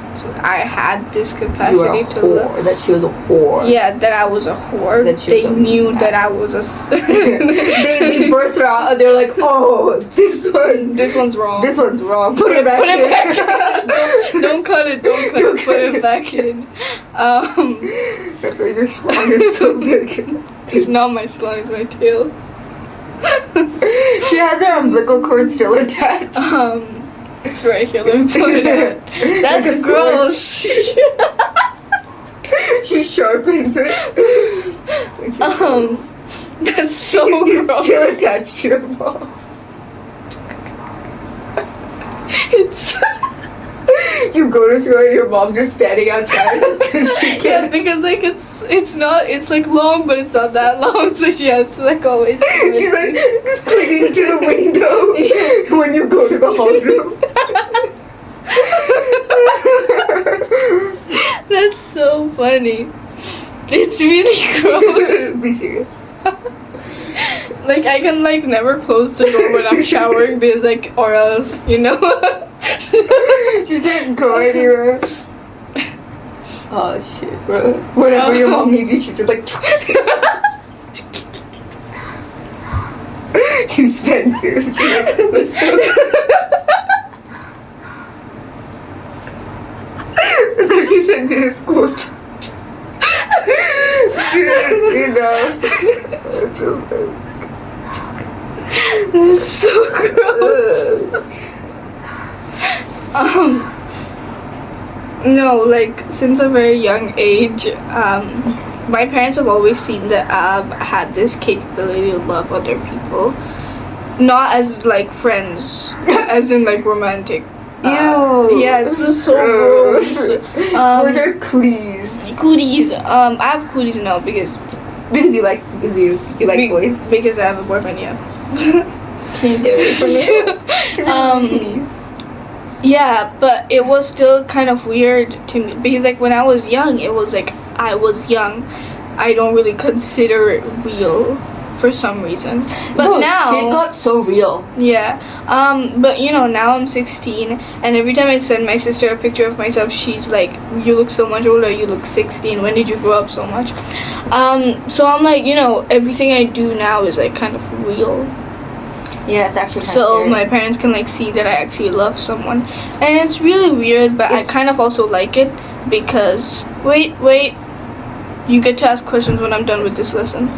I had this capacity to love. That she was a whore. Yeah, that I was a whore. They knew that I was a. they birthed her out and they're like, oh, this one's wrong. This one's wrong. Put it back in. Don't cut it. Put it back in. That's why your schlong is so big. It's not my schlong, it's my tail. She has her umbilical cord still attached. It's right here. Let me put it out. That's like gross. She sharpens it. That's so gross. It's still attached to your mom. It's. You go to school and your mom just standing outside because she can't. Yeah, because like it's not, it's like long, but it's not that long, so she has to like always. She's like just clinging to the window when you go to the hall room. funny. It's really gross. Be serious. Like, I can, like, never close the door when I'm showering because, like, or else, you know? She didn't go anywhere. Oh, shit, bro. Whenever your mom needs you, she's just like... You spend seriously. She's like, listen. That's how she sends you to school. Enough. That's so gross. No, like, since a very young age, my parents have always seen that I've had this capability to love other people. Not as, like, friends, as in, like, romantic. Ew. Yeah, this is so gross. Those are cooties. Cooties. I have cooties now because You like boys. Because I have a boyfriend, yeah. Can you get away from me? Cooties. Yeah, but it was still kind of weird to me because, like, when I was young, it was like I was young. I don't really consider it real for some reason. But no, now shit got so real. Yeah. But you know, now I'm 16, and every time I send my sister a picture of myself, she's like, "You look so much older. You look 16. When did you grow up so much?" So I'm like, you know, everything I do now is like kind of real. Yeah, it's actually kind of So scary. my parents can like see that I actually love someone, and it's really weird. But I kind of also like it because wait. You get to ask questions when I'm done with this lesson.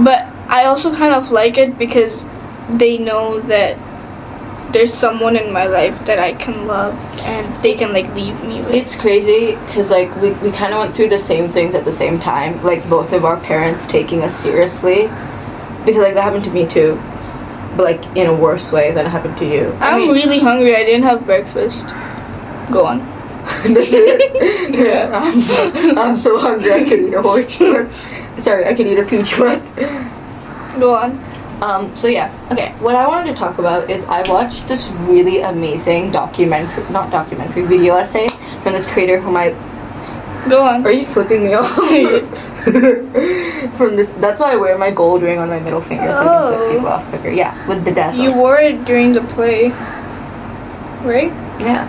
But I also kind of like it because they know that there's someone in my life that I can love and they can like leave me with. It's crazy because like we kind of went through the same things at the same time. Like both of our parents taking us seriously, because like that happened to me too, but like in a worse way than it happened to you. I'm really hungry. I didn't have breakfast. Go on. That's it. Yeah, I'm so hungry. I could eat a horse foot. Sorry, I could eat a peach foot. Go on. So yeah, okay. What I wanted to talk about is I watched this really amazing video essay from this creator whom I... Go on. Are you flipping me off? From this, that's why I wear my gold ring on my middle finger so I can flip people off quicker. Yeah, with bedazzle. You wore it during the play, right? Yeah.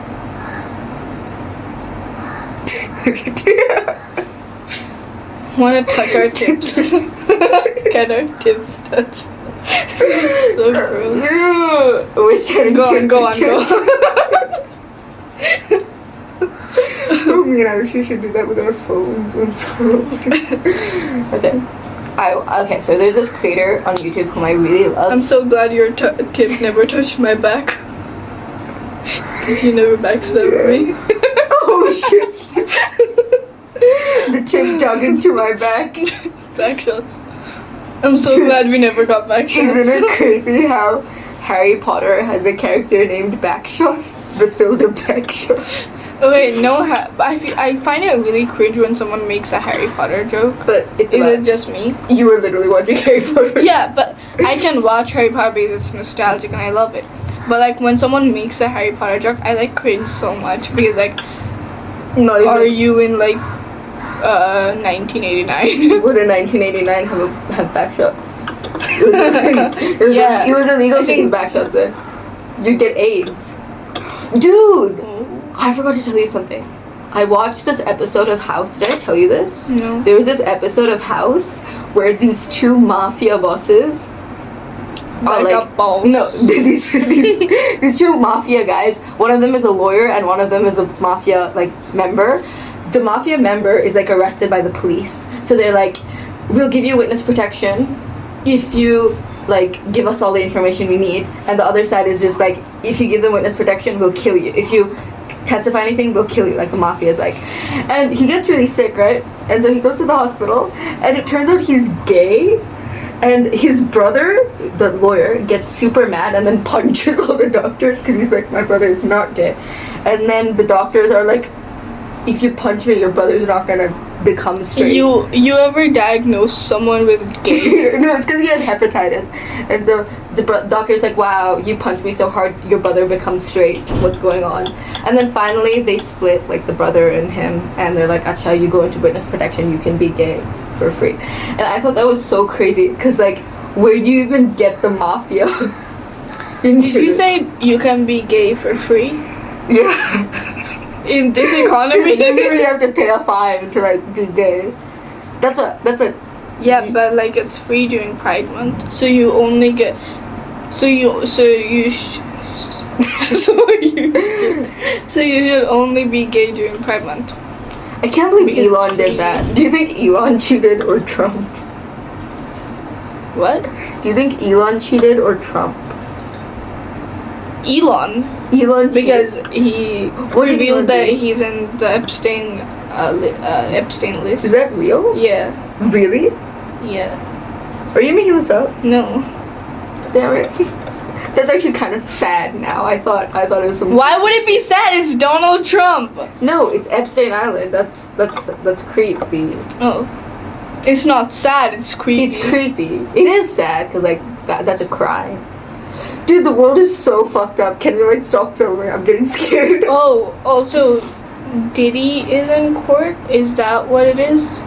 Want to touch our tips? Can our tips touch? So gross. We're starting Go to on. Oh, me and Archie should do that with our phones once. Okay, so there's this creator on YouTube whom I really love. I'm so glad your tip never touched my back. You never backstabbed me. Oh shit. The tip dug into my back. Back shots. I'm so glad we never got back shots. Isn't it crazy how Harry Potter has a character named Backshot? Bathilda Backshot. Okay, no, I find it really cringe when someone makes a Harry Potter joke. But it's Is it just me? You were literally watching Harry Potter. Yeah, but I can watch Harry Potter because it's nostalgic and I love it. But like when someone makes a Harry Potter joke, I like cringe so much because like, Not even. are you in like 1989? Would in 1989 have backshots? It was illegal to take backshots then. You'd get AIDS. Dude! I forgot to tell you something. I watched this episode of House. Did I tell you this? No. There was this episode of House where these two mafia bosses are Like a boss. no, these two mafia guys. One of them is a lawyer and one of them is a mafia like member. The mafia member is like arrested by the police. So they're like, "We'll give you witness protection if you like give us all the information we need." And the other side is just like, "If you give them witness protection, we'll kill you. If you testify anything, we'll kill you." Like the mafia is like. And he gets really sick, right? And so he goes to the hospital and it turns out he's gay. And his brother, the lawyer, gets super mad and then punches all the doctors because he's like, "My brother is not gay." And then the doctors are like, if you punch me, your brother's not gonna become straight. You ever diagnose someone with gay? No, it's because he had hepatitis, and so the doctor's like, wow, you punched me so hard, your brother becomes straight, what's going on? And then finally they split, like the brother and him, and they're like, acha, you go into witness protection, you can be gay for free. And I thought that was so crazy, because like, where do you even get the mafia into Did you this? say you can be gay for free? Yeah. In this economy? You have to pay a fine to like be gay. That's a Yeah, but like it's free during Pride Month, so you only get, so you so you should only be gay during Pride Month. I can't believe Because Elon it's did free. that. Do you think Elon cheated or Trump? What? Do you think Elon cheated or Trump? Elon, Elon cheated. because he What did Elon revealed that do? he's in the Epstein list. Is that real? Yeah, Really? yeah. Are you making this up? No. Damn it. That's actually kind of sad now. I thought it was some. Why would it be sad? It's Donald Trump. No, it's Epstein Island. That's creepy. Oh, it's not sad. It's creepy. It's creepy. It is sad because like that's a crime. Dude, the world is so fucked up. Can we like stop filming? I'm getting scared. Oh, also, Diddy is in court. Is that what it is?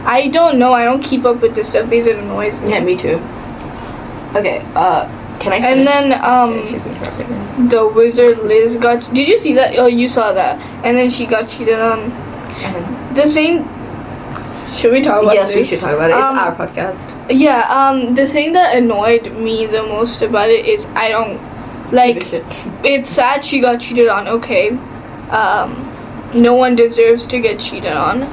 I don't know. I don't keep up with this stuff because it annoys me. Yeah, me too. Okay, can I finish? And then Okay, she's interrupting me. the wizard Liz got. Did you see that? Oh, you saw that. And then she got cheated on. And then, The thing. Should we talk about yes, this? we should talk about it. It's our podcast. Yeah. The thing that annoyed me the most about it is I don't like. Give a shit. It's sad she got cheated on. Okay. No one deserves to get cheated on.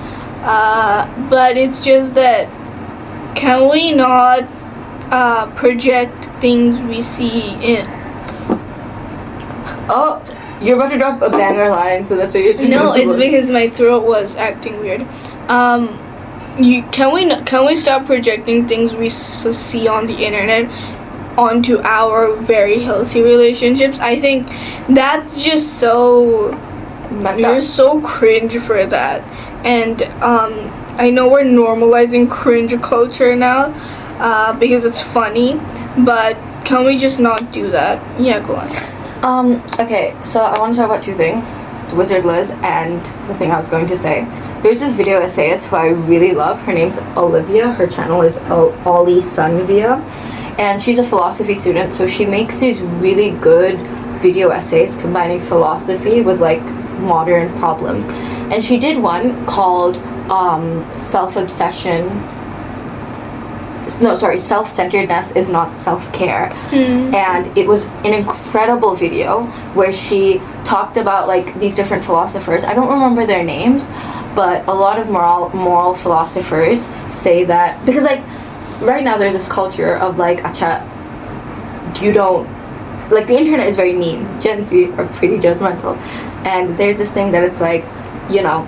But it's just that. Can we not project things we see in? Oh, you're about to drop a banger line, so that's what you have to do. No, it's because my throat was acting weird. Can we stop projecting things we see on the internet onto our very healthy relationships? I think that's just so messed you're up. so cringe for that. And I know we're normalizing cringe culture now because it's funny, but can we just not do that? Yeah, go on. Okay, so I want to talk about two things. The Wizard Liz and the thing I was going to say. There's this video essayist who I really love. Her name's Olivia. Her channel is Ollie Sunvia. And she's a philosophy student, so she makes these really good video essays combining philosophy with like modern problems. And she did one called self-centeredness is not self-care. And it was an incredible video where she talked about like these different philosophers. I don't remember their names, but a lot of moral philosophers say that, because like right now there's this culture of like, acha, you don't, like the internet is very mean. Gen Z are pretty judgmental, and there's this thing that it's like, you know,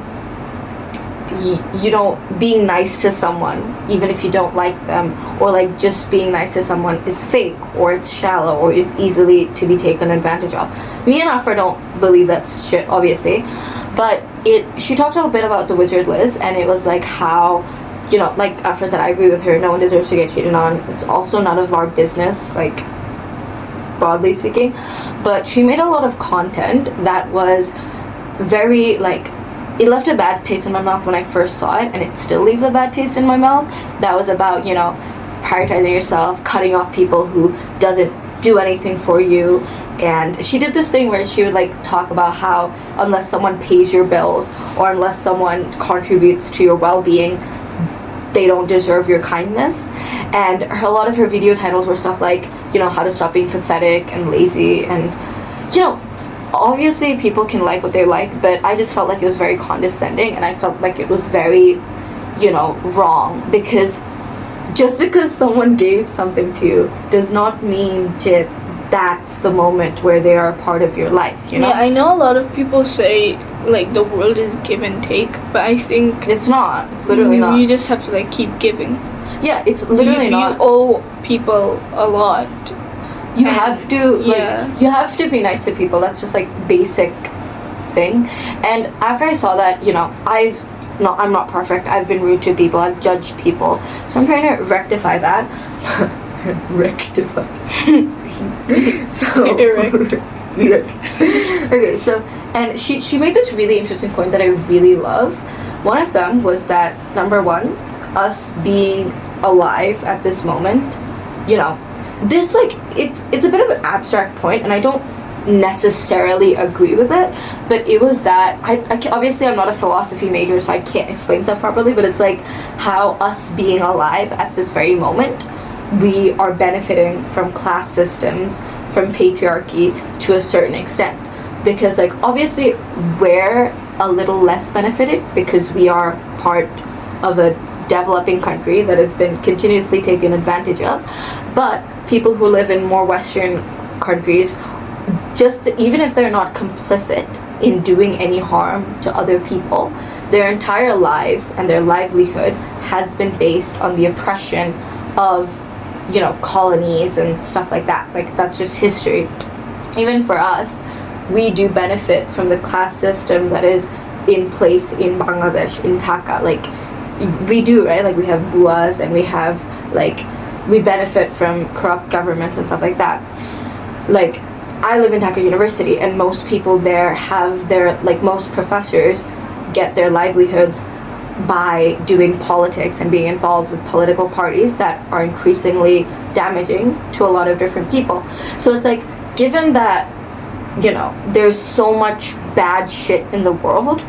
you don't, being nice to someone even if you don't like them, or like just being nice to someone is fake, or it's shallow, or it's easily to be taken advantage of. Me and Afra don't believe that's shit, obviously, but she talked a little bit about the Wizard Liz, and it was like how, you know, like Afra said, I agree with her, no one deserves to get cheated on. It's also none of our business, like broadly speaking. But she made a lot of content that was very like, it left a bad taste in my mouth when I first saw it, and it still leaves a bad taste in my mouth. That was about, you know, prioritizing yourself, cutting off people who doesn't do anything for you. And she did this thing where she would like talk about how unless someone pays your bills or unless someone contributes to your well-being, they don't deserve your kindness. And a lot of her video titles were stuff like, you know, how to stop being pathetic and lazy. And, you know, obviously people can like what they like, but I just felt like it was very condescending, and I felt like it was very, you know, wrong, because just because someone gave something to you does not mean that that's the moment where they are a part of your life, you know? Yeah, I know a lot of people say like the world is give and take, but I think It's not. It's literally not. You just have to like keep giving. Yeah, it's literally not. You owe people a lot. You have to, like, yeah. you have to be nice to people. That's just, like, basic thing. And after I saw that, I'm not perfect. I've been rude to people. I've judged people. So I'm trying to rectify that. Rectify. So okay, so and she made this really interesting point that I really love. One of them was that, number one, us being alive at this moment, this, like, it's a bit of an abstract point, and I don't necessarily agree with it, but it was that obviously I'm not a philosophy major, so I can't explain stuff properly, but it's like how us being alive at this very moment, we are benefiting from class systems, from patriarchy to a certain extent, because, like, obviously we're a little less benefited because we are part of a developing country that has been continuously taken advantage of, but people who live in more Western countries, just even if they're not complicit in doing any harm to other people, their entire lives and their livelihood has been based on the oppression of, colonies and stuff like that. Like, that's just history. Even for us, we do benefit from the class system that is in place in Bangladesh, in Dhaka. Like, we do, right? Like, we have buas, and we have, like, we benefit from corrupt governments and stuff like that. Like, I live in Dhaka University, and most people there have their, like, most professors get their livelihoods by doing politics and being involved with political parties that are increasingly damaging to a lot of different people. So it's like, given that, there's so much bad shit in the world,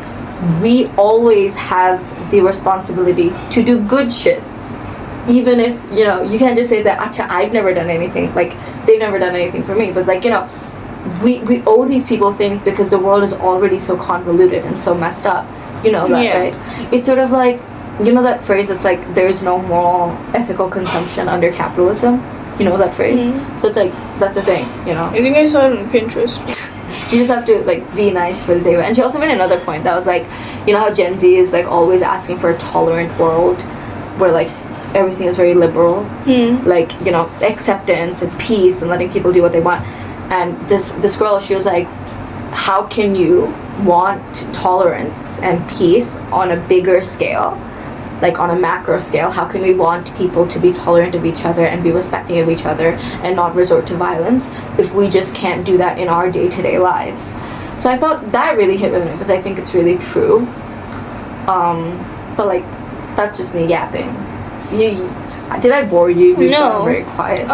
we always have the responsibility to do good shit. Even if, you can't just say that, Acha, I've never done anything, like, they've never done anything for me. But it's like, we owe these people things because the world is already so convoluted and so messed up. You know that, right? It's sort of like, that phrase, it's like, there's no moral, ethical consumption under capitalism. You know that phrase? Mm-hmm. So it's like, that's a thing, I think I saw it on Pinterest. You just have to, like, be nice for the sake of it. And she also made another point that was like, how Gen Z is, like, always asking for a tolerant world where, like, everything is very liberal. Like, acceptance and peace and letting people do what they want. And this girl, she was like, how can you want tolerance and peace on a bigger scale, like on a macro scale? How can we want people to be tolerant of each other and be respecting of each other and not resort to violence if we just can't do that in our day-to-day lives? So I thought that really hit with me because I think it's really true. But, like, that's just me yapping. So did I bore you? You no. Very quiet.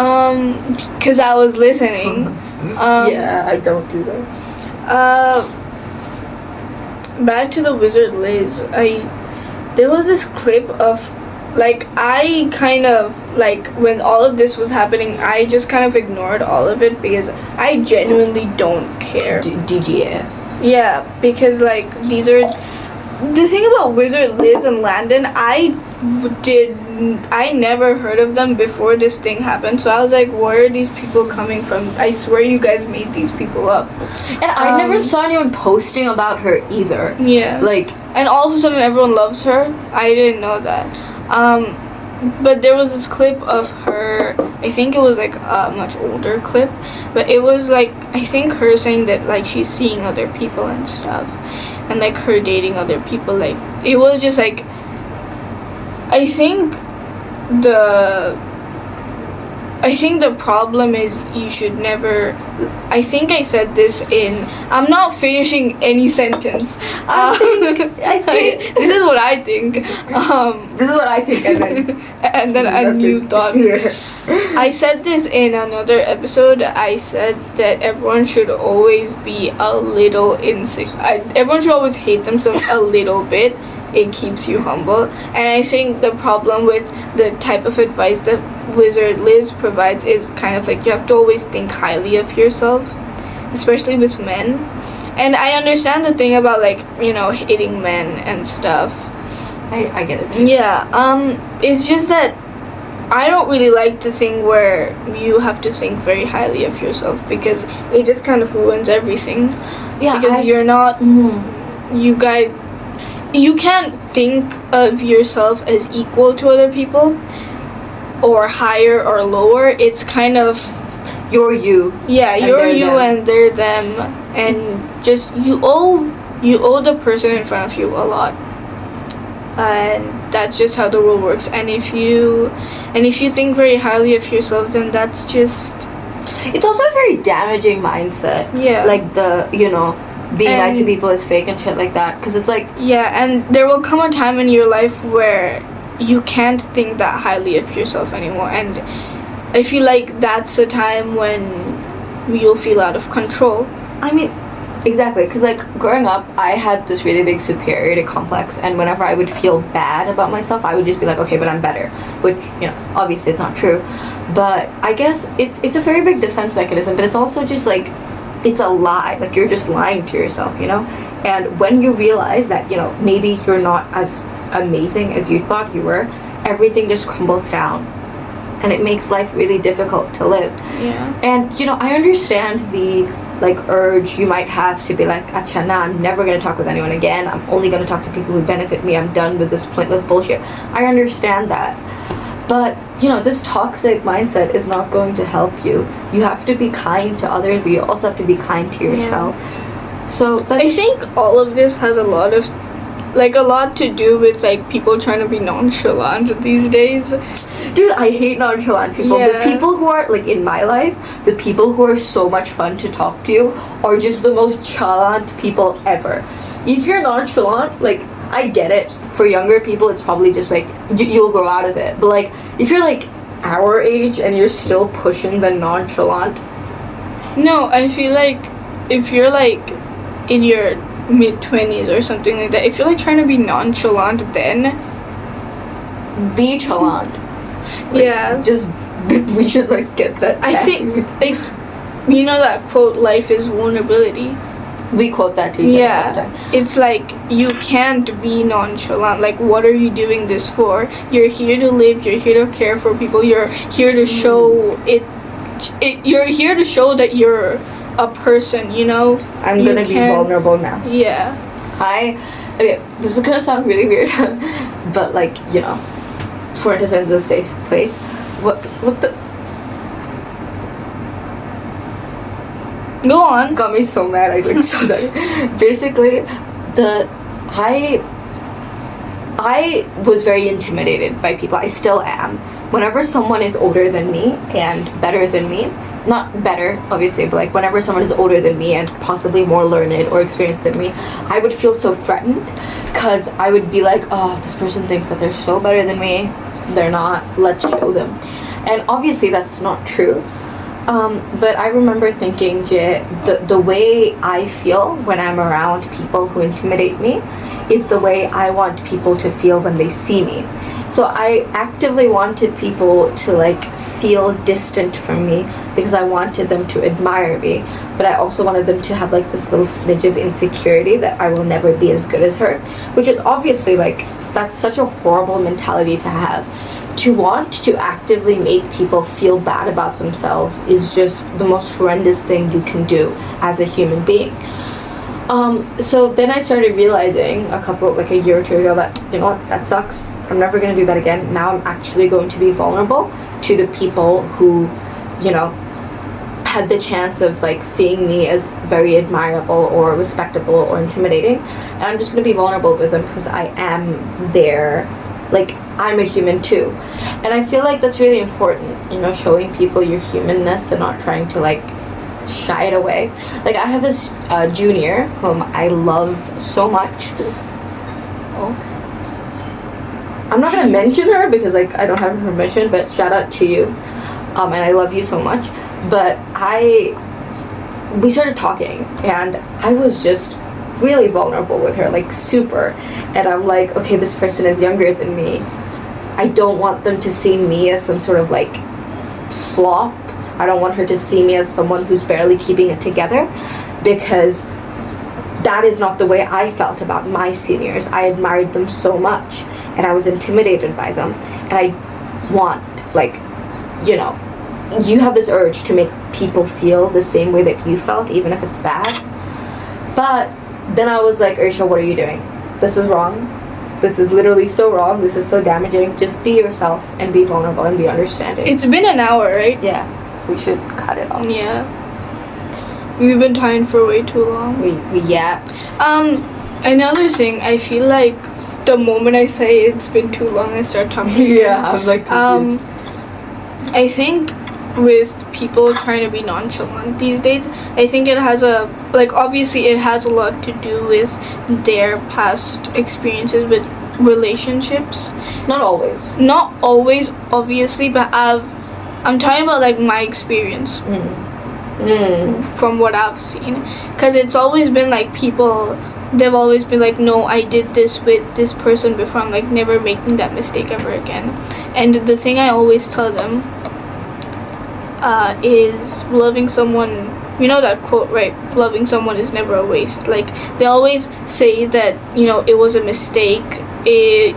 Because I was listening. Yeah, I don't do that. Back to the Wizard Liz. There was this clip of, like, I kind of, like, when all of this was happening, I just kind of ignored all of it because I genuinely don't care. DGF. Yeah, because, like, these are... The thing about Wizard Liz and Landon, I never heard of them before this thing happened, so I was like, where are these people coming from? I swear you guys made these people up. And I never saw anyone posting about her either. Yeah. Like... And all of a sudden everyone loves her. I didn't know that. But there was this clip of her, I think it was like a much older clip, but it was like, I think her saying that, like, she's seeing other people and stuff, and, like, her dating other people. Like, it was just like, I think the problem is you should never... I think I said this in... I'm not finishing any sentence. I think this is what I think. This is what I think, and then a new thought. Yeah. I said this in another episode. I said that everyone should always be a little everyone should always hate themselves a little bit. It keeps you humble. And I think the problem with the type of advice that Wizard Liz provides is kind of like, you have to always think highly of yourself, especially with men. And I understand the thing about, like, hating men and stuff. I get it. Yeah, it's just that I don't really like the thing where you have to think very highly of yourself, because it just kind of ruins everything. Yeah, because you're not... You can't think of yourself as equal to other people, or higher or lower. It's kind of... You're you. Yeah, you're you and they're them. And just, you owe you owe the person in front of you a lot, and that's just how the world works. And if you think very highly of yourself, then that's just, it's also a very damaging mindset. Yeah. Like being nice to people is fake and shit like that. Because it's like... Yeah, and there will come a time in your life where you can't think that highly of yourself anymore. And I feel like that's a time when you'll feel out of control. I mean, exactly. Because, like, growing up, I had this really big superiority complex. And whenever I would feel bad about myself, I would just be like, okay, but I'm better. Which, obviously it's not true. But I guess it's a very big defense mechanism. But it's also just, like... it's a lie. Like, you're just lying to yourself, And when you realize that, maybe you're not as amazing as you thought you were, everything just crumbles down. And it makes life really difficult to live. Yeah. And, I understand the, urge you might have to be like, acha, nah, I'm never going to talk with anyone again. I'm only going to talk to people who benefit me. I'm done with this pointless bullshit. I understand that. But, this toxic mindset is not going to help you. You have to be kind to others, but you also have to be kind to yourself. Yeah. So I think all of this has a lot to do with, people trying to be nonchalant these days. Dude, I hate nonchalant people. Yeah. The people who are, in my life, the people who are so much fun to talk to are just the most chalant people ever. If you're nonchalant, I get it. For younger people, it's probably just, you'll grow out of it. But, if you're, our age and you're still pushing the nonchalant... No, I feel like if you're, in your mid-20s or something like that, if you're, trying to be nonchalant, then... be chalant. Yeah. Just... we should, get that tattooed. I think, that quote, life is vulnerability. We quote that to each other all the time. It's you can't be nonchalant. What are you doing this for? You're here to live. You're here to care for people. You're here to show you're here to show that you're a person, I'm gonna be vulnerable now. Yeah. Okay, this is gonna sound really weird, but 4intestines is a safe place. What the... Go on. Got me so mad. I so done. Basically, I was very intimidated by people. I still am. Whenever someone is older than me and better than me, not better, obviously, but whenever someone is older than me and possibly more learned or experienced than me, I would feel so threatened because I would be like, oh, this person thinks that they're so better than me. They're not. Let's show them. And obviously that's not true. But I remember thinking, the way I feel when I'm around people who intimidate me is the way I want people to feel when they see me. So I actively wanted people to feel distant from me because I wanted them to admire me, but I also wanted them to have this little smidge of insecurity that I will never be as good as her, which is obviously that's such a horrible mentality to have. To want to actively make people feel bad about themselves is just the most horrendous thing you can do as a human being. So then I started realizing a year or two ago that, that sucks. I'm never going to do that again. Now I'm actually going to be vulnerable to the people who, had the chance of seeing me as very admirable or respectable or intimidating. And I'm just going to be vulnerable with them because I am there. I'm a human too. And I feel that's really important, showing people your humanness and not trying to shy it away. I have this junior whom I love so much. Oh. I'm not gonna mention her because I don't have her permission, but shout out to you. And I love you so much. But we started talking and I was just really vulnerable with her, super. And I'm okay, this person is younger than me. I don't want them to see me as some sort of slop. I don't want her to see me as someone who's barely keeping it together, because that is not the way I felt about my seniors. I admired them so much and I was intimidated by them. And I want, you have this urge to make people feel the same way that you felt, even if it's bad. But then I was like, Ursha, what are you doing? This is wrong. This is literally so wrong. This is so damaging. Just be yourself and be vulnerable and be understanding. It's been an hour, right? Yeah. We should cut it off. Yeah. We've been talking for way too long. We yapped. Another thing, I feel like the moment I say it's been too long, I start talking. Yeah, I'm like confused. I think with people trying to be nonchalant these days, I think it has obviously it has a lot to do with their past experiences with relationships. Not always. Not always, obviously, but I'm talking about like my experience from what I've seen, because it's always been like people. They've always been like, no, I did this with this person before. I'm like never making that mistake ever again. And the thing I always tell them is loving someone. You know that quote, right? Loving someone is never a waste. Like they always say that, you know, it was a mistake. It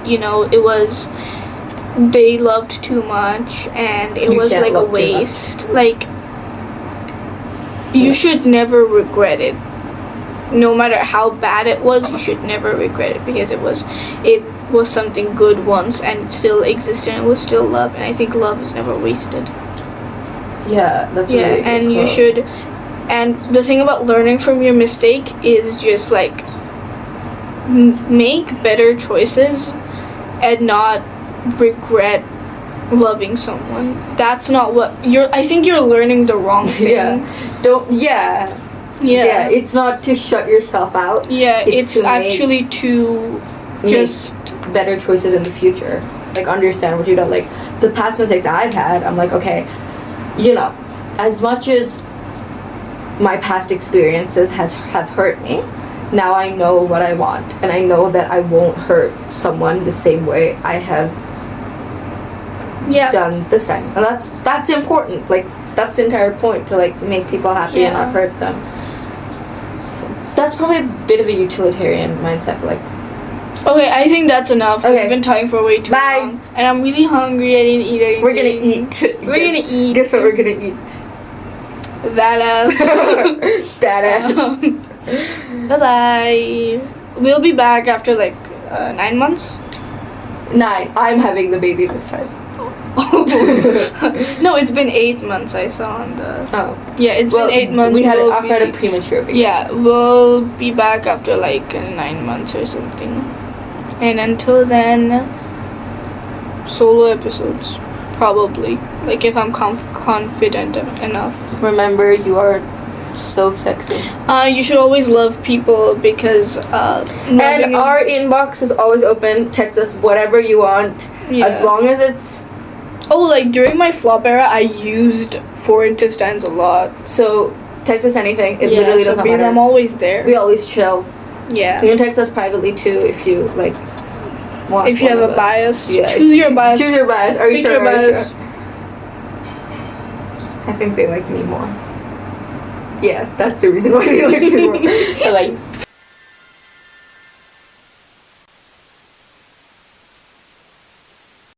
was they loved too much and it was like a waste. Like you should never regret it. No matter how bad it was, you should never regret it, because it was something good once and it still existed and it was still love, and I think love is never wasted. Yeah, that's really good and quote. You should. And the thing about learning from your mistake is just like make better choices and not regret loving someone. That's not what I think you're learning the wrong thing. Yeah, it's not to shut yourself out. Yeah, it's actually to just better choices in the future. Like understand what you don't like. The past mistakes I've had, I'm like, okay, you know, as much as my past experiences have hurt me, now I know what I want, and I know that I won't hurt someone the same way I have done this time. And that's important. Like that's the entire point, to like make people happy and not hurt them. That's probably a bit of a utilitarian mindset, but like. Okay, I think that's enough. Okay. We've been talking for way too long. And I'm really hungry. I didn't eat anything. We're gonna eat. We're gonna eat. Guess what we're gonna eat? That ass. That ass. Bye-bye. We'll be back after like 9 months. 9. I'm having the baby this time. No, it's been 8 months. I saw on the. Oh. Yeah, it's been 8 months. We had a premature baby. Yeah, we'll be back after like 9 months or something. And until then, solo episodes, probably. Like if I'm confident enough. Remember, you are so sexy. You should always love people, because and our inbox is always open. Text us whatever you want, as long as it's. Oh, like during my flop era, I used 4intestines a lot. So text us anything. It literally doesn't matter. I'm always there. We always chill. Yeah. You can text us privately too if you like. Want if you have a bias, yeah. Choose your bias. Choose your bias. Are you sure? Bias. I think they like me more. Yeah, that's the reason why they like me more. So like.